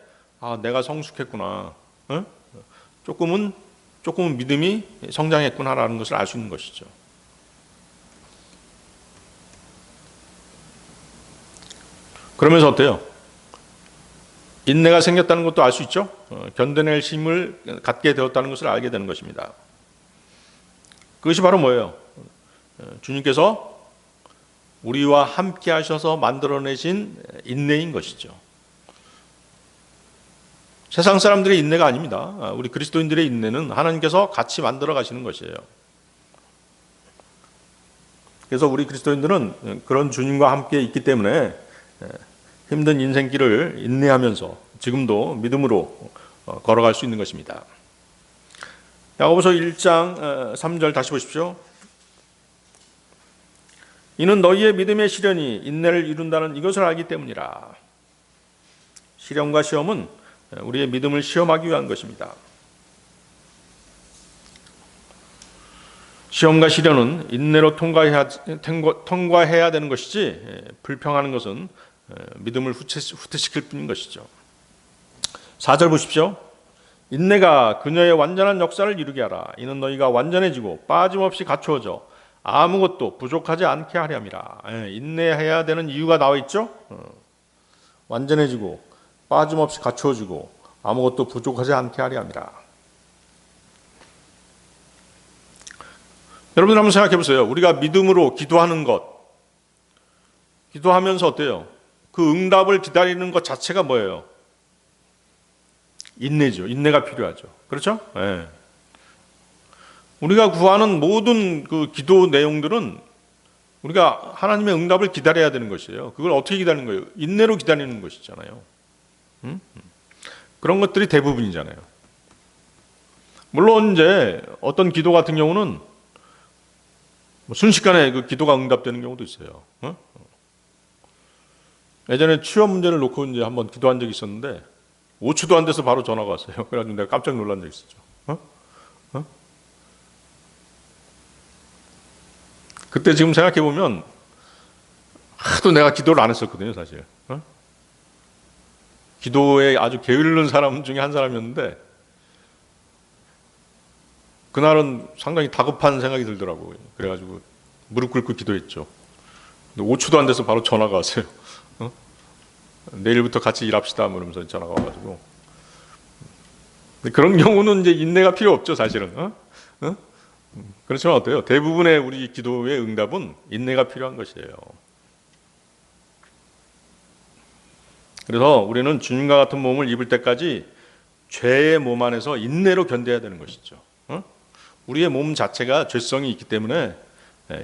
내가 성숙했구나. 조금은 믿음이 성장했구나라는 것을 알 수 있는 것이죠. 그러면서 어때요? 인내가 생겼다는 것도 알 수 있죠. 견뎌낼 힘을 갖게 되었다는 것을 알게 되는 것입니다. 그것이 바로 뭐예요? 주님께서 우리와 함께 하셔서 만들어내신 인내인 것이죠. 세상 사람들의 인내가 아닙니다. 우리 그리스도인들의 인내는 하나님께서 같이 만들어 가시는 것이에요. 그래서 우리 그리스도인들은 그런 주님과 함께 있기 때문에 힘든 인생길을 인내하면서 지금도 믿음으로 걸어갈 수 있는 것입니다. 야고보서 1장 3절 다시 보십시오. 이는 너희의 믿음의 시련이 인내를 이룬다는 이것을 알기 때문이라. 시련과 시험은 우리의 믿음을 시험하기 위한 것입니다. 시험과 시련은 인내로 통과해야 되는 것이지 불평하는 것은 믿음을 후퇴시킬 뿐인 것이죠. 4절 보십시오. 인내가 그녀의 완전한 역사를 이루게 하라. 이는 너희가 완전해지고 빠짐없이 갖추어져 아무것도 부족하지 않게 하려 함이라. 인내해야 되는 이유가 나와 있죠. 완전해지고 빠짐없이 갖추어지고 아무것도 부족하지 않게 하려 함이라. 여러분 한번 생각해 보세요. 우리가 믿음으로 기도하는 것, 기도하면서 어때요? 그 응답을 기다리는 것 자체가 뭐예요? 인내죠. 인내가 필요하죠. 그렇죠? 네. 우리가 구하는 모든 그 기도 내용들은 우리가 하나님의 응답을 기다려야 되는 것이에요. 그걸 어떻게 기다리는 거예요? 인내로 기다리는 것이잖아요. 그런 것들이 대부분이잖아요. 물론 이제 어떤 기도 같은 경우는 순식간에 그 기도가 응답되는 경우도 있어요. 예전에 취업 문제를 놓고 이제 한번 기도한 적이 있었는데 5초도 안 돼서 바로 전화가 왔어요. 그래가지고 내가 깜짝 놀란 적이 있었죠. 그때 지금 생각해 보면 하도 내가 기도를 안 했었거든요, 사실. 기도에 아주 게으른 사람 중에 한 사람이었는데 그날은 상당히 다급한 생각이 들더라고요. 그래가지고 무릎 꿇고 기도했죠. 근데 5초도 안 돼서 바로 전화가 왔어요. 내일부터 같이 일합시다. 그러면서 전화가 와가지고. 그런 경우는 이제 인내가 필요 없죠, 사실은. 그렇지만 어때요? 대부분의 우리 기도의 응답은 인내가 필요한 것이에요. 그래서 우리는 주님과 같은 몸을 입을 때까지 죄의 몸 안에서 인내로 견뎌야 되는 것이죠. 우리의 몸 자체가 죄성이 있기 때문에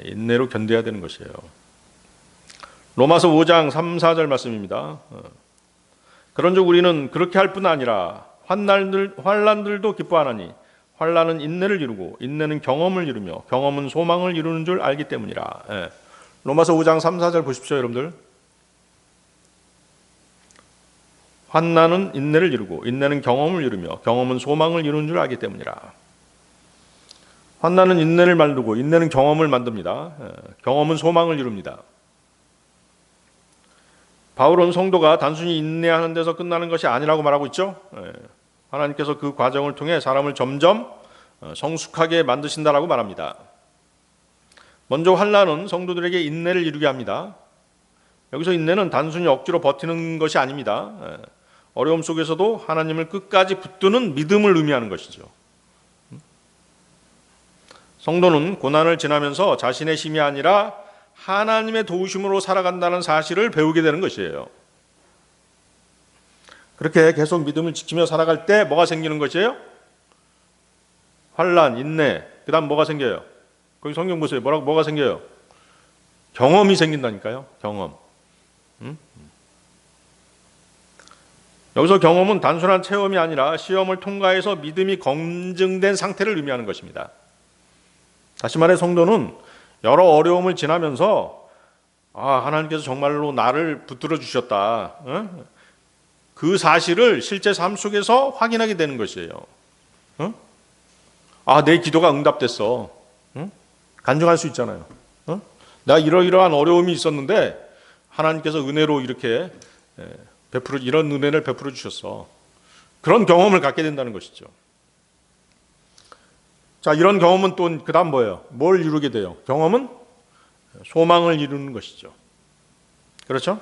인내로 견뎌야 되는 것이에요. 로마서 5장 3, 4절 말씀입니다. 그런즉 우리는 그렇게 할 뿐 아니라 환난들도 기뻐하나니 환난은 인내를 이루고 인내는 경험을 이루며 경험은 소망을 이루는 줄 알기 때문이라. 로마서 5장 3, 4절 보십시오, 여러분들. 환난은 인내를 이루고 인내는 경험을 이루며 경험은 소망을 이루는 줄 알기 때문이라. 환난은 인내를 만들고 인내는 경험을 만듭니다. 경험은 소망을 이룹니다. 바울은 성도가 단순히 인내하는 데서 끝나는 것이 아니라고 말하고 있죠. 하나님께서 그 과정을 통해 사람을 점점 성숙하게 만드신다라고 말합니다. 먼저 환난은 성도들에게 인내를 이루게 합니다. 여기서 인내는 단순히 억지로 버티는 것이 아닙니다. 어려움 속에서도 하나님을 끝까지 붙드는 믿음을 의미하는 것이죠. 성도는 고난을 지나면서 자신의 힘이 아니라 하나님의 도우심으로 살아간다는 사실을 배우게 되는 것이에요. 그렇게 계속 믿음을 지키며 살아갈 때 뭐가 생기는 것이에요? 환난, 인내, 그 다음 뭐가 생겨요? 거기 성경 보세요. 뭐가 생겨요? 경험이 생긴다니까요. 경험. 여기서 경험은 단순한 체험이 아니라 시험을 통과해서 믿음이 검증된 상태를 의미하는 것입니다. 다시 말해 성도는 여러 어려움을 지나면서 하나님께서 정말로 나를 붙들어 주셨다. 그 사실을 실제 삶 속에서 확인하게 되는 것이에요. 내 기도가 응답됐어. 간증할 수 있잖아요. 나 이러이러한 어려움이 있었는데 하나님께서 은혜로 이렇게 이런 은혜를 베풀어 주셨어. 그런 경험을 갖게 된다는 것이죠. 자, 이런 경험은 또 그 다음 뭐예요? 뭘 이루게 돼요? 경험은 소망을 이루는 것이죠. 그렇죠?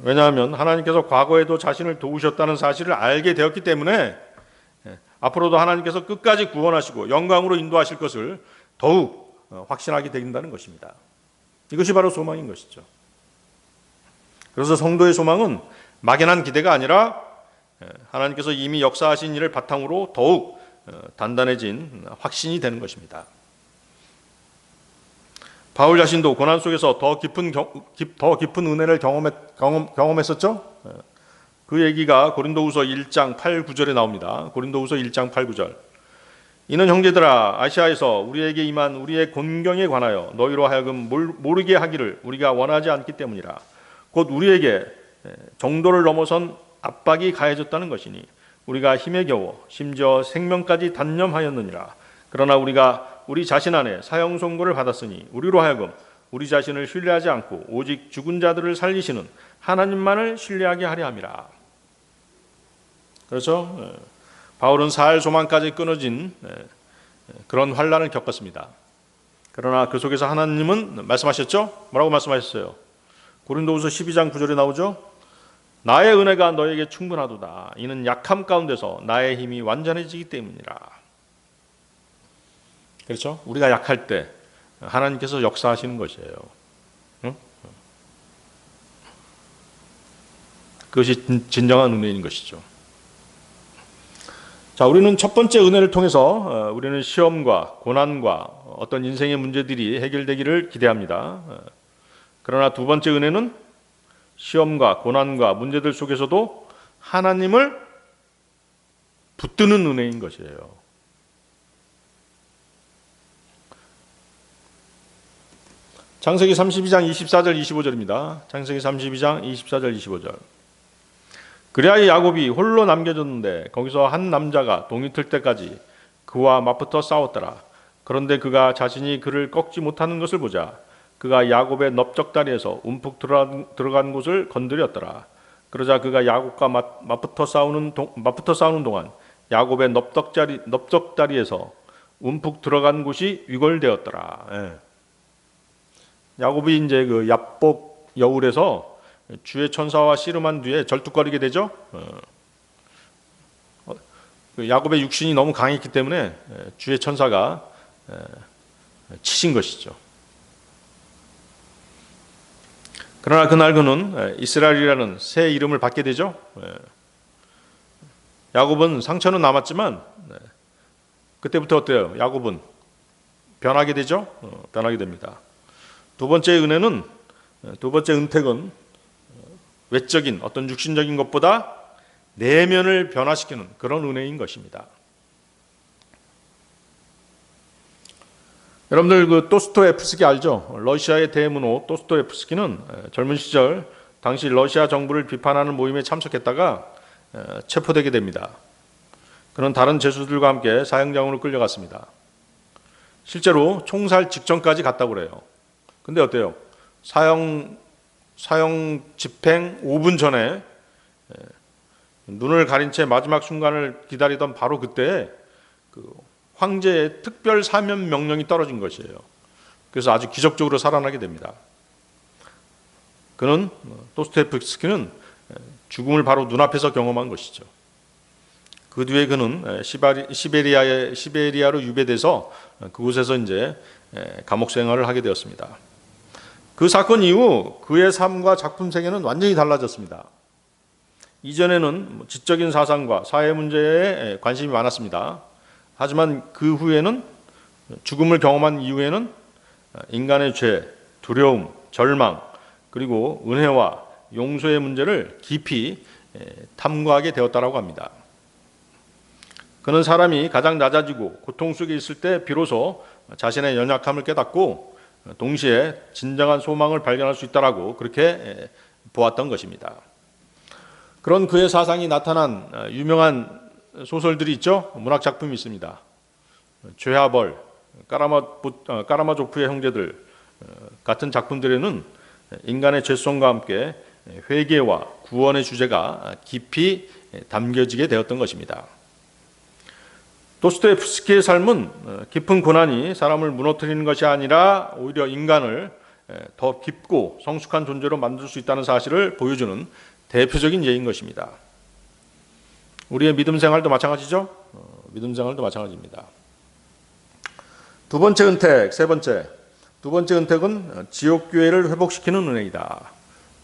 왜냐하면 하나님께서 과거에도 자신을 도우셨다는 사실을 알게 되었기 때문에 앞으로도 하나님께서 끝까지 구원하시고 영광으로 인도하실 것을 더욱 확신하게 된다는 것입니다. 이것이 바로 소망인 것이죠. 그래서 성도의 소망은 막연한 기대가 아니라 하나님께서 이미 역사하신 일을 바탕으로 더욱 단단해진 확신이 되는 것입니다. 바울 자신도 고난 속에서 더 깊은 은혜를 경험했었죠. 그 얘기가 고린도후서 1장 8, 9절에 나옵니다. 고린도후서 1장 8, 9절. 이는 형제들아 아시아에서 우리에게 임한 우리의 곤경에 관하여 너희로 하여금 모르게 하기를 우리가 원하지 않기 때문이라. 곧 우리에게 정도를 넘어선 압박이 가해졌다는 것이니 우리가 힘에 겨워 심지어 생명까지 단념하였느니라. 그러나 우리가 우리 자신 안에 사형 선고를 받았으니 우리로 하여금 우리 자신을 신뢰하지 않고 오직 죽은 자들을 살리시는 하나님만을 신뢰하게 하려 함이라. 그렇죠? 바울은 살 소망까지 끊어진 그런 환난을 겪었습니다. 그러나 그 속에서 하나님은 말씀하셨죠? 뭐라고 말씀하셨어요? 고린도후서 12장 9절에 나오죠? 나의 은혜가 너에게 충분하도다. 이는 약함 가운데서 나의 힘이 완전해지기 때문이라. 그렇죠? 우리가 약할 때 하나님께서 역사하시는 것이에요. 응? 그것이 진정한 은혜인 것이죠. 자, 우리는 첫 번째 은혜를 통해서 우리는 시험과 고난과 어떤 인생의 문제들이 해결되기를 기대합니다. 그러나 두 번째 은혜는 시험과 고난과 문제들 속에서도 하나님을 붙드는 은혜인 것이에요. 창세기 32장 24절 25절입니다. 창세기 32장 24절 25절. 그리하여 야곱이 홀로 남겨졌는데 거기서 한 남자가 동이 틀 때까지 그와 맞붙어 싸웠더라. 그런데 그가 자신이 그를 꺾지 못하는 것을 보자 그가 야곱의 넓적다리에서 움푹 들어간 곳을 건드렸더라. 그러자 그가 야곱과 맞붙어 싸우는 동안 야곱의 넓적다리에서 움푹 들어간 곳이 위골되었더라. 야곱이 이제 그 야복 여울에서 주의 천사와 씨름한 뒤에 절뚝거리게 되죠. 야곱의 육신이 너무 강했기 때문에 주의 천사가 치신 것이죠. 그러나 그날 그는 이스라엘이라는 새 이름을 받게 되죠. 야곱은 상처는 남았지만 그때부터 어때요? 야곱은 변하게 되죠? 변하게 됩니다. 두 번째 은혜는, 두 번째 은택은 외적인 어떤 육신적인 것보다 내면을 변화시키는 그런 은혜인 것입니다. 여러분들 그 도스토옙스키 알죠? 러시아의 대문호 도스토옙스키는 젊은 시절 당시 러시아 정부를 비판하는 모임에 참석했다가 체포되게 됩니다. 그는 다른 죄수들과 함께 사형장으로 끌려갔습니다. 실제로 총살 직전까지 갔다고 그래요. 근데 어때요? 사형 집행 5분 전에 눈을 가린 채 마지막 순간을 기다리던 바로 그때 그 황제의 특별 사면 명령이 떨어진 것이에요. 그래서 아주 기적적으로 살아나게 됩니다. 그는 도스토옙스키는 죽음을 바로 눈앞에서 경험한 것이죠. 그 뒤에 그는 시베리아로 유배돼서 그곳에서 이제 감옥 생활을 하게 되었습니다. 그 사건 이후 그의 삶과 작품 세계는 완전히 달라졌습니다. 이전에는 지적인 사상과 사회 문제에 관심이 많았습니다. 하지만 그 후에는 죽음을 경험한 이후에는 인간의 죄, 두려움, 절망, 그리고 은혜와 용서의 문제를 깊이 탐구하게 되었다고 합니다. 그는 사람이 가장 낮아지고 고통 속에 있을 때 비로소 자신의 연약함을 깨닫고 동시에 진정한 소망을 발견할 수 있다라고 그렇게 보았던 것입니다. 그런 그의 사상이 나타난 유명한 소설들이 있죠. 문학 작품이 있습니다. 죄와벌, 까라마조프의 형제들 같은 작품들에는 인간의 죄성과 함께 회개와 구원의 주제가 깊이 담겨지게 되었던 것입니다. 도스토옙스키의 삶은 깊은 고난이 사람을 무너뜨리는 것이 아니라 오히려 인간을 더 깊고 성숙한 존재로 만들 수 있다는 사실을 보여주는 대표적인 예인 것입니다. 우리의 믿음 생활도 마찬가지죠? 믿음 생활도 마찬가지입니다. 두 번째 은택, 세 번째. 두 번째 은택은 지옥교회를 회복시키는 은혜이다.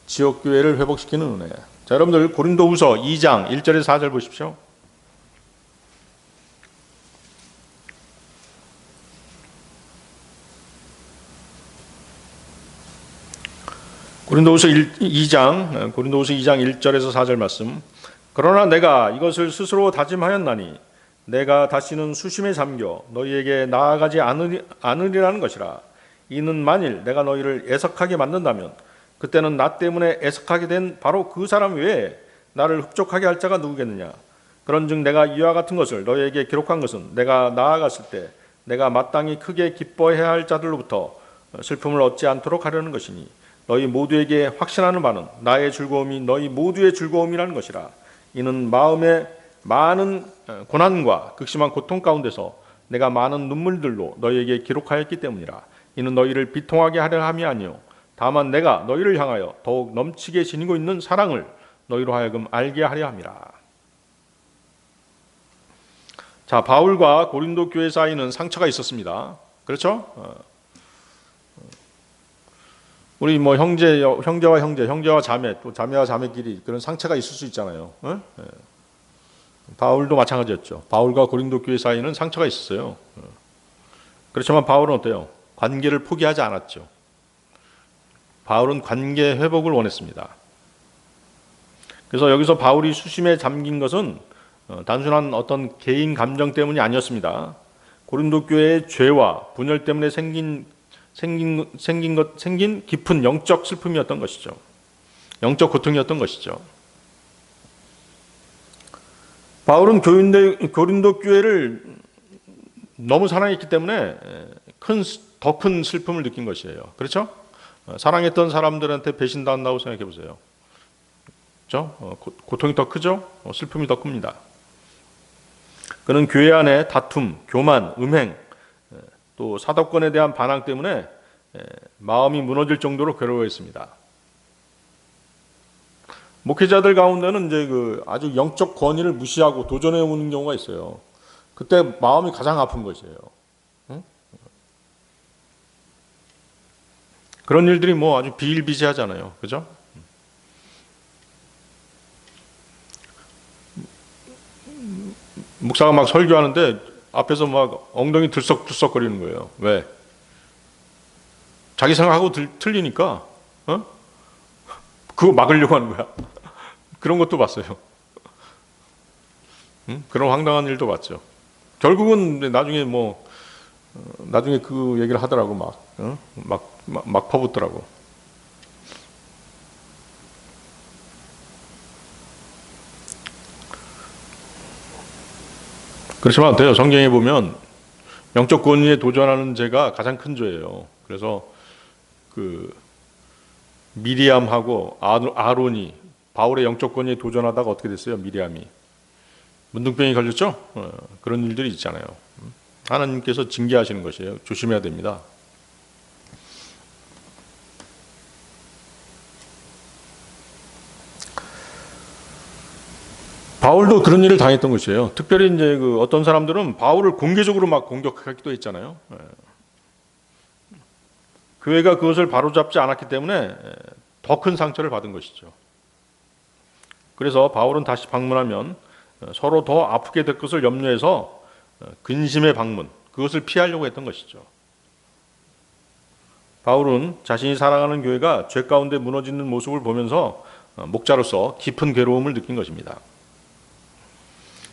지옥교회를 회복시키는 은혜. 자, 여러분들 고린도후서 2장 1절에서 4절 보십시오. 고린도후서 2장 1절에서 4절 말씀. 그러나 내가 이것을 스스로 다짐하였나니 내가 다시는 수심에 잠겨 너희에게 나아가지 않으리라는 것이라. 이는 만일 내가 너희를 애석하게 만든다면 그때는 나 때문에 애석하게 된 바로 그 사람 외에 나를 흡족하게 할 자가 누구겠느냐. 그런즉 내가 이와 같은 것을 너희에게 기록한 것은 내가 나아갔을 때 내가 마땅히 크게 기뻐해야 할 자들로부터 슬픔을 얻지 않도록 하려는 것이니 너희 모두에게 확신하는 바는 나의 즐거움이 너희 모두의 즐거움이라는 것이라. 이는 마음에 많은 고난과 극심한 고통 가운데서 내가 많은 눈물들로 너희에게 기록하였기 때문이라. 이는 너희를 비통하게 하려 함이 아니요 다만 내가 너희를 향하여 더욱 넘치게 지니고 있는 사랑을 너희로 하여금 알게 하려 함이라. 자, 바울과 고린도 교회 사이는 상처가 있었습니다. 그렇죠? 우리 뭐 형제와 형제, 형제와 자매, 또 자매와 자매끼리 그런 상처가 있을 수 있잖아요. 바울도 마찬가지였죠. 바울과 고린도 교회 사이는 상처가 있었어요. 그렇지만 바울은 어때요? 관계를 포기하지 않았죠. 바울은 관계 회복을 원했습니다. 그래서 여기서 바울이 수심에 잠긴 것은 단순한 어떤 개인 감정 때문이 아니었습니다. 고린도 교회의 죄와 분열 때문에 생긴 깊은 영적 슬픔이었던 것이죠. 영적 고통이었던 것이죠. 바울은 고린도 교회를 너무 사랑했기 때문에 더 큰 슬픔을 느낀 것이에요. 그렇죠? 사랑했던 사람들한테 배신당한다고 생각해 보세요. 그렇죠? 고통이 더 크죠? 슬픔이 더 큽니다. 그는 교회 안에 다툼, 교만, 음행, 또 사도권에 대한 반항 때문에 마음이 무너질 정도로 괴로워했습니다. 목회자들 가운데는 이제 아주 영적 권위를 무시하고 도전해 오는 경우가 있어요. 그때 마음이 가장 아픈 것이에요. 응? 그런 일들이 뭐 아주 비일비재하잖아요. 그죠? 목사가 막 설교하는데 앞에서 막 엉덩이 들썩들썩거리는 거예요. 왜? 자기 생각하고 틀리니까 그거 막으려고 하는 거야. 그런 것도 봤어요. 그런 황당한 일도 봤죠. 결국은 나중에 그 얘기를 하더라고. 막 퍼붓더라고. 그렇지만 어때요? 성경에 보면 영적 권위에 도전하는 죄가 가장 큰 죄예요. 그래서 그 미리암하고 아론이 바울의 영적 권위에 도전하다가 어떻게 됐어요? 미리암이 문둥병이 걸렸죠? 그런 일들이 있잖아요. 하나님께서 징계하시는 것이에요. 조심해야 됩니다. 바울도 그런 일을 당했던 것이에요. 특별히 이제 그 어떤 사람들은 바울을 공개적으로 막 공격하기도 했잖아요. 교회가 그것을 바로잡지 않았기 때문에 더 큰 상처를 받은 것이죠. 그래서 바울은 다시 방문하면 서로 더 아프게 될 것을 염려해서 근심의 방문, 그것을 피하려고 했던 것이죠. 바울은 자신이 살아가는 교회가 죄 가운데 무너지는 모습을 보면서 목자로서 깊은 괴로움을 느낀 것입니다.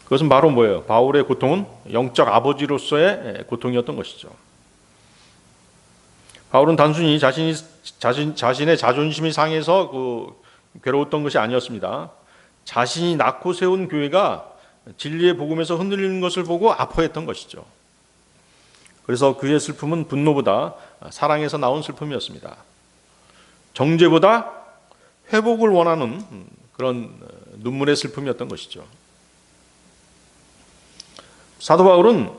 그것은 바로 뭐예요? 바울의 고통은 영적 아버지로서의 고통이었던 것이죠. 바울은 단순히 자신의 자존심이 상해서 괴로웠던 것이 아니었습니다. 자신이 낳고 세운 교회가 진리의 복음에서 흔들리는 것을 보고 아파했던 것이죠. 그래서 그의 슬픔은 분노보다 사랑에서 나온 슬픔이었습니다. 정죄보다 회복을 원하는 그런 눈물의 슬픔이었던 것이죠. 사도 바울은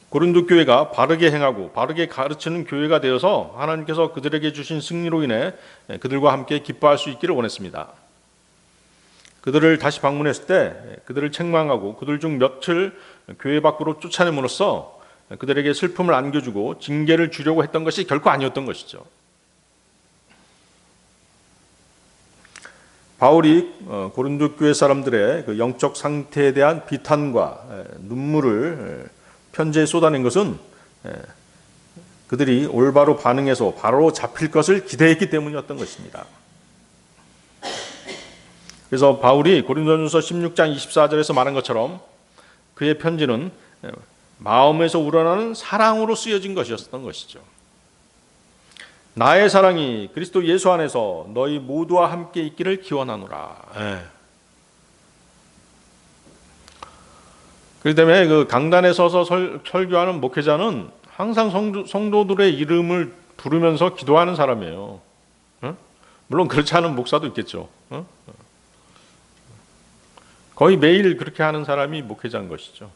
고린도 교회가 바르게 행하고 바르게 가르치는 교회가 되어서 하나님께서 그들에게 주신 승리로 인해 그들과 함께 기뻐할 수 있기를 원했습니다. 그들을 다시 방문했을 때 그들을 책망하고 그들 중 몇을 교회 밖으로 쫓아냄으로써 그들에게 슬픔을 안겨주고 징계를 주려고 했던 것이 결코 아니었던 것이죠. 바울이 고린도 교회 사람들의 그 영적 상태에 대한 비탄과 눈물을 편지에 쏟아낸 것은 그들이 올바로 반응해서 바로 잡힐 것을 기대했기 때문이었던 것입니다. 그래서 바울이 고린도전서 16장 24절에서 말한 것처럼 그의 편지는 마음에서 우러나는 사랑으로 쓰여진 것이었던 것이죠. 나의 사랑이 그리스도 예수 안에서 너희 모두와 함께 있기를 기원하노라. 그렇기 때문에 그 강단에 서서 설교하는 목회자는 항상 성도들의 이름을 부르면서 기도하는 사람이에요. 물론 그렇지 않은 목사도 있겠죠. 거의 매일 그렇게 하는 사람이 목회자인 것이죠.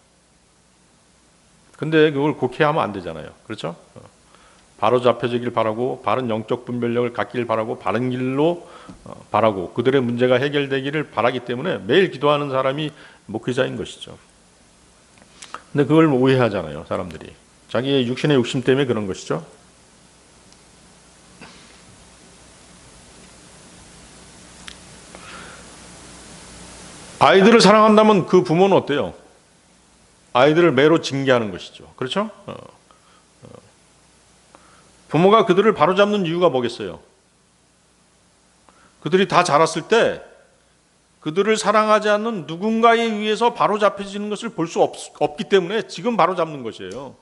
근데 그걸 곡해하면 안 되잖아요. 그렇죠? 바로 잡혀지길 바라고 바른 영적 분별력을 갖기를 바라고 바른 길로 바라고 그들의 문제가 해결되기를 바라기 때문에 매일 기도하는 사람이 목회자인 것이죠. 근데 그걸 오해하잖아요, 사람들이. 자기의 육신의 욕심 때문에 그런 것이죠. 아이들을 사랑한다면 그 부모는 어때요? 아이들을 매로 징계하는 것이죠. 그렇죠? 부모가 그들을 바로잡는 이유가 뭐겠어요? 그들이 다 자랐을 때 그들을 사랑하지 않는 누군가에 의해서 바로잡혀지는 것을 볼 수 없기 때문에 지금 바로잡는 것이에요.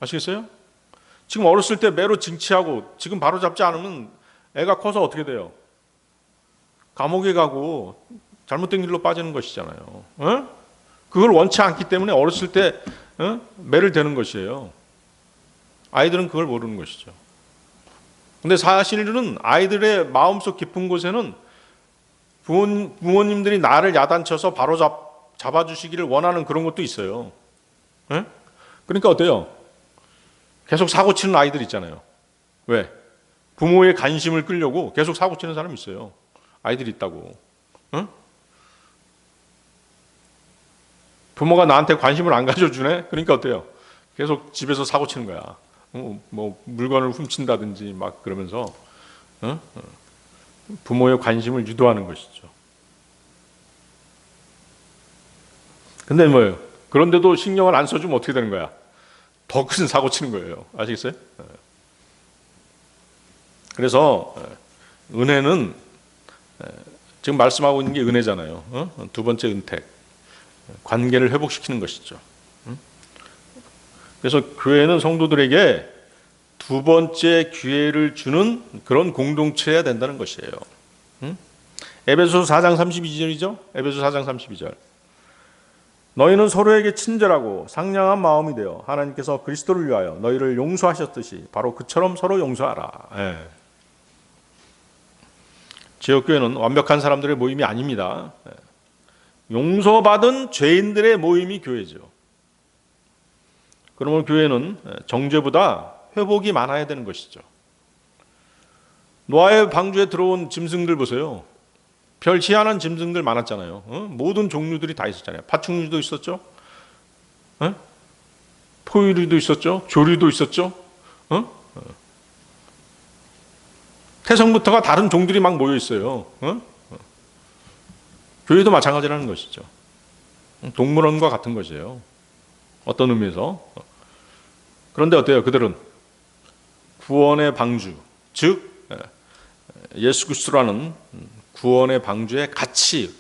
아시겠어요? 지금 어렸을 때 매로 징치하고 지금 바로잡지 않으면 애가 커서 어떻게 돼요? 감옥에 가고 잘못된 길로 빠지는 것이잖아요. 그걸 원치 않기 때문에 어렸을 때 매를 대는 것이에요. 아이들은 그걸 모르는 것이죠. 근데 사실은 아이들의 마음속 깊은 곳에는 부모님들이 나를 야단쳐서 바로 잡아주시기를 원하는 그런 것도 있어요. 그러니까 어때요? 계속 사고치는 아이들 있잖아요. 왜? 부모의 관심을 끌려고 계속 사고치는 사람이 있어요. 아이들이 있다고. 부모가 나한테 관심을 안 가져주네? 그러니까 어때요? 계속 집에서 사고치는 거야. 뭐 물건을 훔친다든지 막 그러면서 부모의 관심을 유도하는 것이죠. 근데 뭐예요? 그런데도 신경을 안 써주면 어떻게 되는 거야? 더 큰 사고 치는 거예요. 아시겠어요? 그래서 은혜는 지금 말씀하고 있는 게 은혜잖아요. 두 번째 은택, 관계를 회복시키는 것이죠. 그래서 교회는 성도들에게 두 번째 기회를 주는 그런 공동체여야 된다는 것이에요. 에베소서 4장 32절이죠. 에베소서 4장 32절. 너희는 서로에게 친절하고 상냥한 마음이 되어 하나님께서 그리스도를 위하여 너희를 용서하셨듯이 바로 그처럼 서로 용서하라. 지역교회는 완벽한 사람들의 모임이 아닙니다. 용서받은 죄인들의 모임이 교회죠. 그러면 교회는 정죄보다 회복이 많아야 되는 것이죠. 노아의 방주에 들어온 짐승들 보세요. 별 희한한 짐승들 많았잖아요. 모든 종류들이 다 있었잖아요. 파충류도 있었죠. 포유류도 있었죠. 조류도 있었죠. 태성부터가 다른 종들이 막 모여 있어요. 교회도 마찬가지라는 것이죠. 동물원과 같은 것이에요. 어떤 의미에서. 그런데 어때요? 그들은 구원의 방주, 즉 예수 그리스도라는 구원의 방주에 같이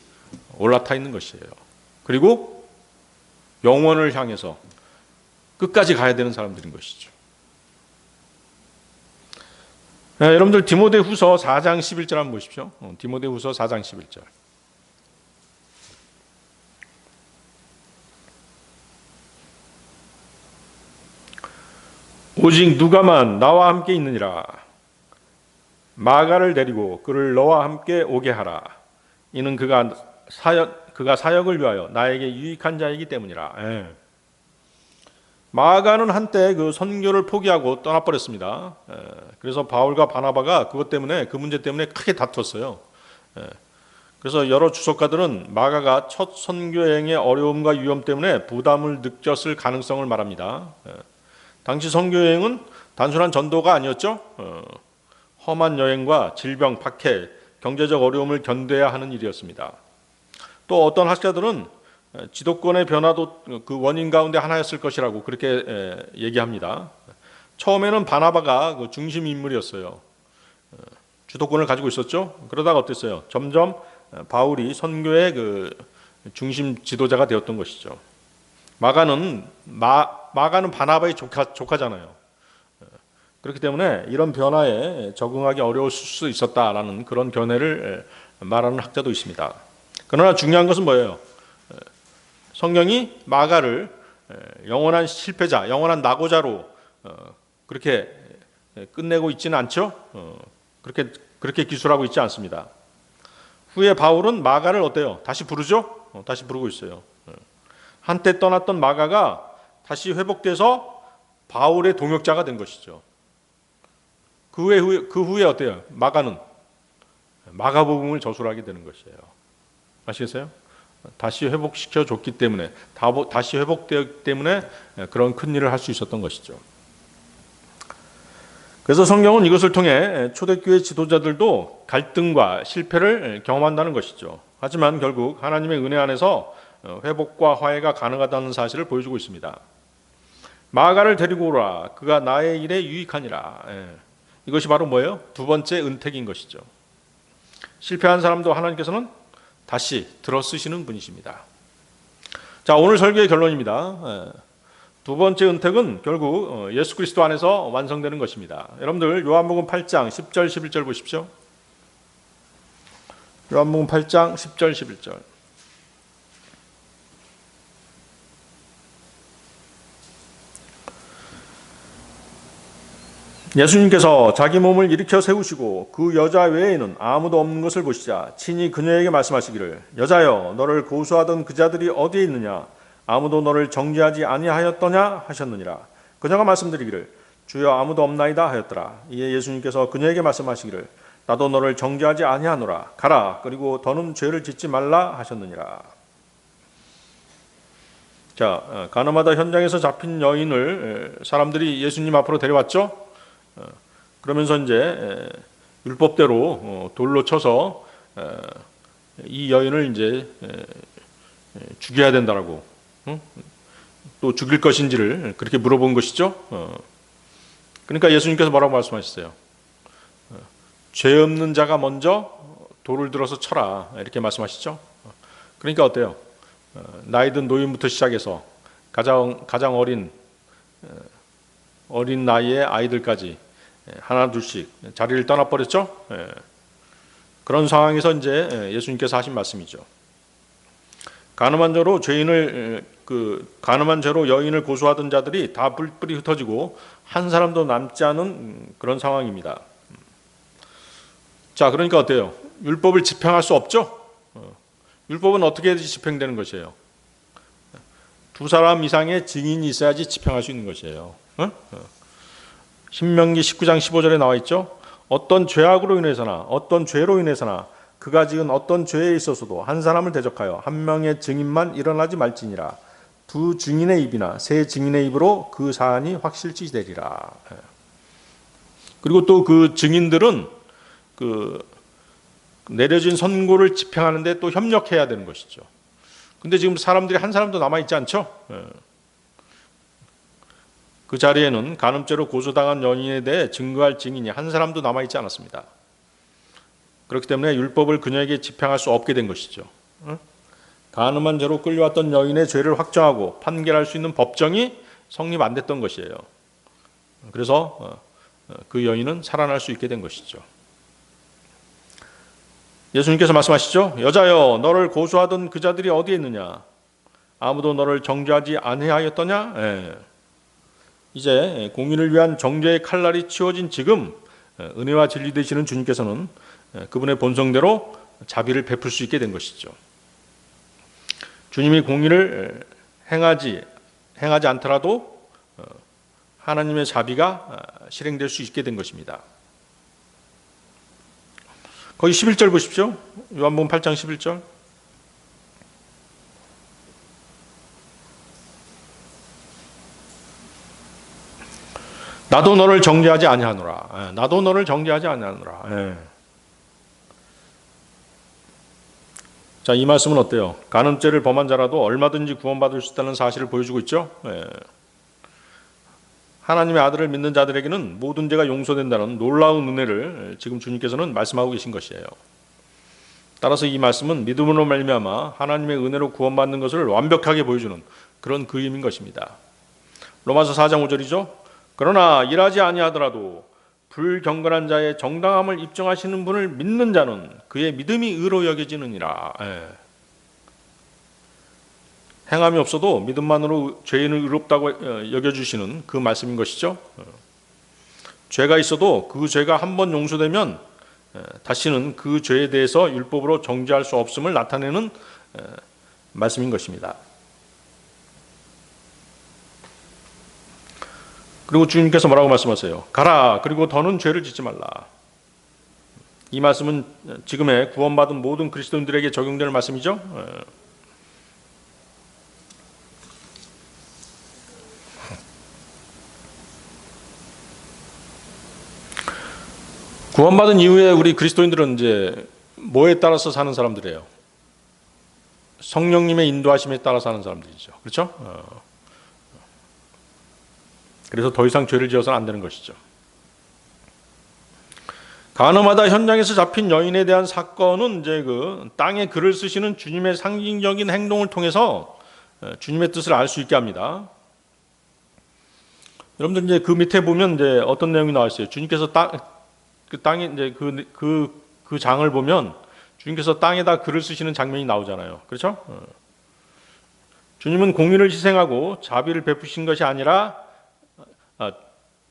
올라타 있는 것이에요. 그리고 영원을 향해서 끝까지 가야 되는 사람들인 것이죠. 여러분들 디모데후서 4장 11절 한번 보십시오. 디모데후서 4장 11절. 오직 누가만 나와 함께 있느니라. 마가를 데리고 그를 너와 함께 오게 하라. 이는 그가 사역을 위하여 나에게 유익한 자이기 때문이라. 마가는 한때 그 선교를 포기하고 떠나버렸습니다. 그래서 바울과 바나바가 그것 때문에, 그 문제 때문에 크게 다퉜어요. 그래서 여러 주석가들은 마가가 첫 선교여행의 어려움과 위험 때문에 부담을 느꼈을 가능성을 말합니다. 당시 선교여행은 단순한 전도가 아니었죠. 험한 여행과 질병, 박해, 경제적 어려움을 견뎌야 하는 일이었습니다. 또 어떤 학자들은 지도권의 변화도 그 원인 가운데 하나였을 것이라고 그렇게 얘기합니다. 처음에는 바나바가 그 중심 인물이었어요. 주도권을 가지고 있었죠. 그러다가 어땠어요? 점점 바울이 선교의 그 중심 지도자가 되었던 것이죠. 마가는 바나바의 조카잖아요. 그렇기 때문에 이런 변화에 적응하기 어려울 수 있었다라는 그런 견해를 말하는 학자도 있습니다. 그러나 중요한 것은 뭐예요? 성경이 마가를 영원한 실패자, 영원한 낙오자로 그렇게 끝내고 있지는 않죠. 그렇게 기술하고 있지 않습니다. 후에 바울은 마가를 어때요? 다시 부르죠? 다시 부르고 있어요. 한때 떠났던 마가가 다시 회복돼서 바울의 동역자가 된 것이죠. 그 후에 어때요? 마가는 마가복음을 저술하게 되는 것이에요. 아시겠어요? 다시 회복시켜 줬기 때문에, 다시 회복되었기 때문에 그런 큰 일을 할 수 있었던 것이죠. 그래서 성경은 이것을 통해 초대교회 지도자들도 갈등과 실패를 경험한다는 것이죠. 하지만 결국 하나님의 은혜 안에서 회복과 화해가 가능하다는 사실을 보여주고 있습니다. 마가를 데리고 오라. 그가 나의 일에 유익하니라. 이것이 바로 뭐예요? 두 번째 은택인 것이죠. 실패한 사람도 하나님께서는 다시 들어 쓰시는 분이십니다. 자, 오늘 설교의 결론입니다. 두 번째 은택은 결국 예수 그리스도 안에서 완성되는 것입니다. 여러분들 요한복음 8장 10절 11절 보십시오. 요한복음 8장 10절 11절. 예수님께서 자기 몸을 일으켜 세우시고 그 여자 외에는 아무도 없는 것을 보시자 친히 그녀에게 말씀하시기를 여자여 너를 고소하던 그 자들이 어디에 있느냐 아무도 너를 정죄하지 아니하였더냐 하셨느니라. 그녀가 말씀드리기를 주여 아무도 없나이다 하였더라. 이에 예수님께서 그녀에게 말씀하시기를 나도 너를 정죄하지 아니하노라. 가라. 그리고 더는 죄를 짓지 말라 하셨느니라. 자, 가늠하다 현장에서 잡힌 여인을 사람들이 예수님 앞으로 데려왔죠. 그러면서 이제 율법대로 돌로 쳐서 이 여인을 이제 죽여야 된다라고 또 죽일 것인지를 그렇게 물어본 것이죠. 그러니까 예수님께서 뭐라고 말씀하셨어요? 죄 없는 자가 먼저 돌을 들어서 쳐라, 이렇게 말씀하시죠. 그러니까 어때요? 나이든 노인부터 시작해서 가장 어린 나이의 아이들까지 하나 둘씩 자리를 떠나버렸죠. 그런 상황에서 이제 예수님께서 하신 말씀이죠. 가늠한 죄로 여인을 고소하던 자들이 다 뿔뿔이 흩어지고 한 사람도 남지 않은 그런 상황입니다. 자, 그러니까 어때요? 율법을 집행할 수 없죠. 율법은 어떻게 집행되는 것이에요? 두 사람 이상의 증인이 있어야지 집행할 수 있는 것이에요. 신명기 19장 15절에 나와 있죠. 어떤 죄악으로 인해서나 어떤 죄로 인해서나 그가 지은 어떤 죄에 있어서도 한 사람을 대적하여 한 명의 증인만 일어나지 말지니라. 두 증인의 입이나 세 증인의 입으로 그 사안이 확실시 되리라. 그리고 또 그 증인들은 그 내려진 선고를 집행하는데 또 협력해야 되는 것이죠. 근데 지금 사람들이 한 사람도 남아있지 않죠? 그 자리에는 간음죄로 고소당한 여인에 대해 증거할 증인이 한 사람도 남아있지 않았습니다. 그렇기 때문에 율법을 그녀에게 집행할 수 없게 된 것이죠. 간음한 죄로 끌려왔던 여인의 죄를 확정하고 판결할 수 있는 법정이 성립 안 됐던 것이에요. 그래서 그 여인은 살아날 수 있게 된 것이죠. 예수님께서 말씀하시죠. 여자여, 너를 고소하던 그 자들이 어디에 있느냐? 아무도 너를 정죄하지 아니하였더냐? 이제 공의를 위한 정죄의 칼날이 치워진 지금 은혜와 진리 되시는 주님께서는 그분의 본성대로 자비를 베풀 수 있게 된 것이죠. 주님이 공의를 행하지 않더라도 하나님의 자비가 실행될 수 있게 된 것입니다. 거기 11절 보십시오. 요한복음 8장 11절. 나도 너를 정죄하지 아니하노라. 나도 너를 정죄하지 아니하노라. 자, 이 말씀은 어때요? 간음죄를 범한 자라도 얼마든지 구원받을 수 있다는 사실을 보여주고 있죠. 하나님의 아들을 믿는 자들에게는 모든 죄가 용서된다는 놀라운 은혜를 지금 주님께서는 말씀하고 계신 것이에요. 따라서 이 말씀은 믿음으로 말미암아 하나님의 은혜로 구원받는 것을 완벽하게 보여주는 그런 그림인 것입니다. 로마서 4장 5절이죠. 그러나 일하지 아니하더라도 불경건한 자의 정당함을 입증하시는 분을 믿는 자는 그의 믿음이 의로 여겨지느니라. 행함이 없어도 믿음만으로 죄인을 의롭다고 여겨주시는 그 말씀인 것이죠. 죄가 있어도 그 죄가 한번 용서되면 다시는 그 죄에 대해서 율법으로 정죄할 수 없음을 나타내는 말씀인 것입니다. 그리고 주님께서 뭐라고 말씀하세요? 가라, 그리고 더는 죄를 짓지 말라. 이 말씀은 지금의 구원받은 모든 그리스도인들에게 적용되는 말씀이죠. 구원받은 이후에 우리 그리스도인들은 이제 뭐에 따라서 사는 사람들이에요? 성령님의 인도하심에 따라 사는 사람들이죠. 그렇죠? 그래서 더 이상 죄를 지어서는 안 되는 것이죠. 간음하다 현장에서 잡힌 여인에 대한 사건은 이제 그 땅에 글을 쓰시는 주님의 상징적인 행동을 통해서 주님의 뜻을 알 수 있게 합니다. 여러분들 이제 그 밑에 보면 이제 어떤 내용이 나와 있어요. 주님께서 그 땅에 이제 그 장을 보면 주님께서 땅에다 글을 쓰시는 장면이 나오잖아요. 그렇죠? 주님은 공의를 희생하고 자비를 베푸신 것이 아니라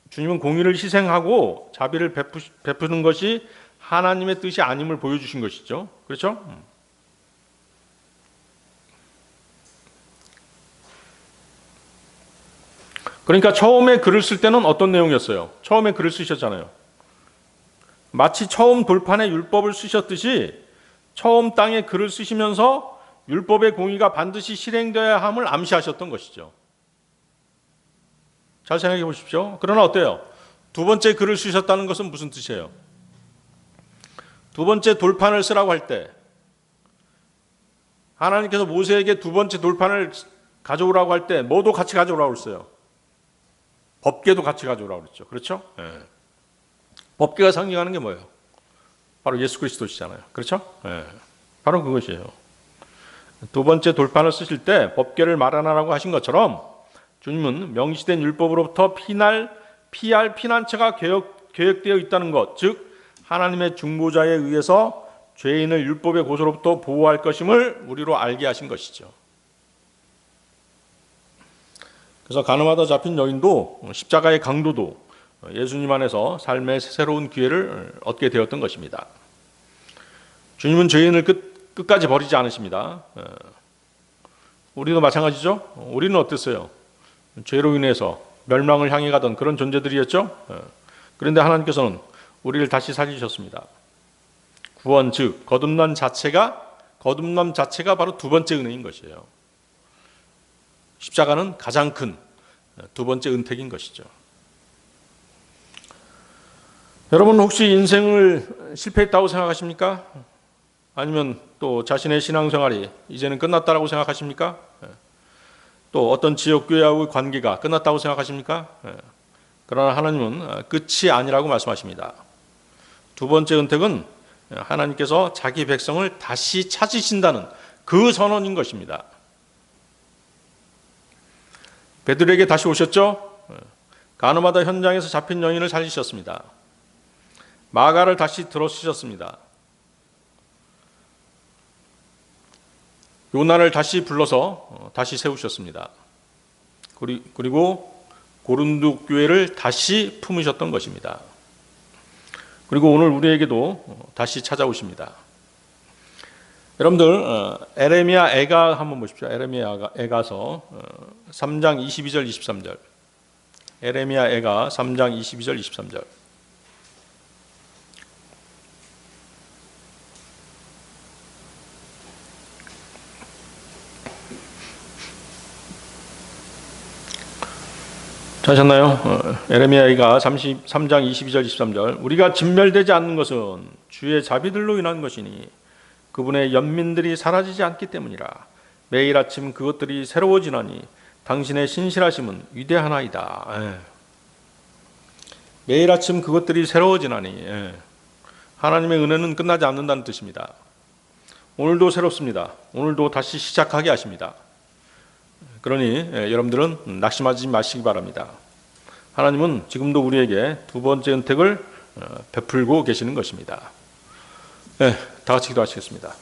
주님은 공의를 희생하고 자비를 베푸는 것이 하나님의 뜻이 아님을 보여주신 것이죠. 그렇죠? 그러니까 처음에 글을 쓸 때는 어떤 내용이었어요? 처음에 글을 쓰셨잖아요. 마치 처음 돌판에 율법을 쓰셨듯이 처음 땅에 글을 쓰시면서 율법의 공의가 반드시 실행되어야 함을 암시하셨던 것이죠. 잘 생각해 보십시오. 그러나 어때요? 두 번째 글을 쓰셨다는 것은 무슨 뜻이에요? 두 번째 돌판을 쓰라고 할 때 하나님께서 모세에게 두 번째 돌판을 가져오라고 할 때 뭐도 같이 가져오라고 그랬어요? 법궤도 같이 가져오라고 그랬죠. 그렇죠? 예. 법궤가 상징하는 게 뭐예요? 바로 예수 그리스도시잖아요. 그렇죠? 예. 바로 그것이에요. 두 번째 돌판을 쓰실 때 법궤를 마련하라고 하신 것처럼 주님은 명시된 율법으로부터 피할 피난처가 계획되어 있다는 것, 즉 하나님의 중보자에 의해서 죄인을 율법의 고소로부터 보호할 것임을 우리로 알게 하신 것이죠. 그래서 가늠하다 잡힌 여인도 십자가의 강도도 예수님 안에서 삶의 새로운 기회를 얻게 되었던 것입니다. 주님은 죄인을 끝까지 버리지 않으십니다. 우리도 마찬가지죠. 우리는 어땠어요? 죄로 인해서 멸망을 향해 가던 그런 존재들이었죠. 그런데 하나님께서는 우리를 다시 살리셨습니다. 구원, 즉 거듭남 자체가 바로 두 번째 은혜인 것이에요. 십자가는 가장 큰 두 번째 은택인 것이죠. 여러분 혹시 인생을 실패했다고 생각하십니까? 아니면 또 자신의 신앙생활이 이제는 끝났다고 생각하십니까? 또 어떤 지역교회와의 관계가 끝났다고 생각하십니까? 그러나 하나님은 끝이 아니라고 말씀하십니다. 두 번째 은택은 하나님께서 자기 백성을 다시 찾으신다는 그 선언인 것입니다. 베드로에게 다시 오셨죠? 가늠하다 현장에서 잡힌 여인을 살리셨습니다. 마가를 다시 들어쓰셨습니다. 요나를 다시 불러서 다시 세우셨습니다. 그리고 고린도 교회를 다시 품으셨던 것입니다. 그리고 오늘 우리에게도 다시 찾아오십니다. 여러분들 에레미야 애가 한번 보십시오. 에레미야 애가서 3장 22절 23절. 에레미야 애가 3장 22절 23절. 하셨나요? 에레미야가 3장 22절 23절. 우리가 진멸되지 않는 것은 주의 자비들로 인한 것이니 그분의 연민들이 사라지지 않기 때문이라. 매일 아침 그것들이 새로워지나니 당신의 신실하심은 위대하나이다. 매일 아침 그것들이 새로워지나니 하나님의 은혜는 끝나지 않는다는 뜻입니다. 오늘도 새롭습니다. 오늘도 다시 시작하게 하십니다. 그러니 여러분들은 낙심하지 마시기 바랍니다. 하나님은 지금도 우리에게 두 번째 은택을 베풀고 계시는 것입니다. 다 같이 기도하시겠습니다.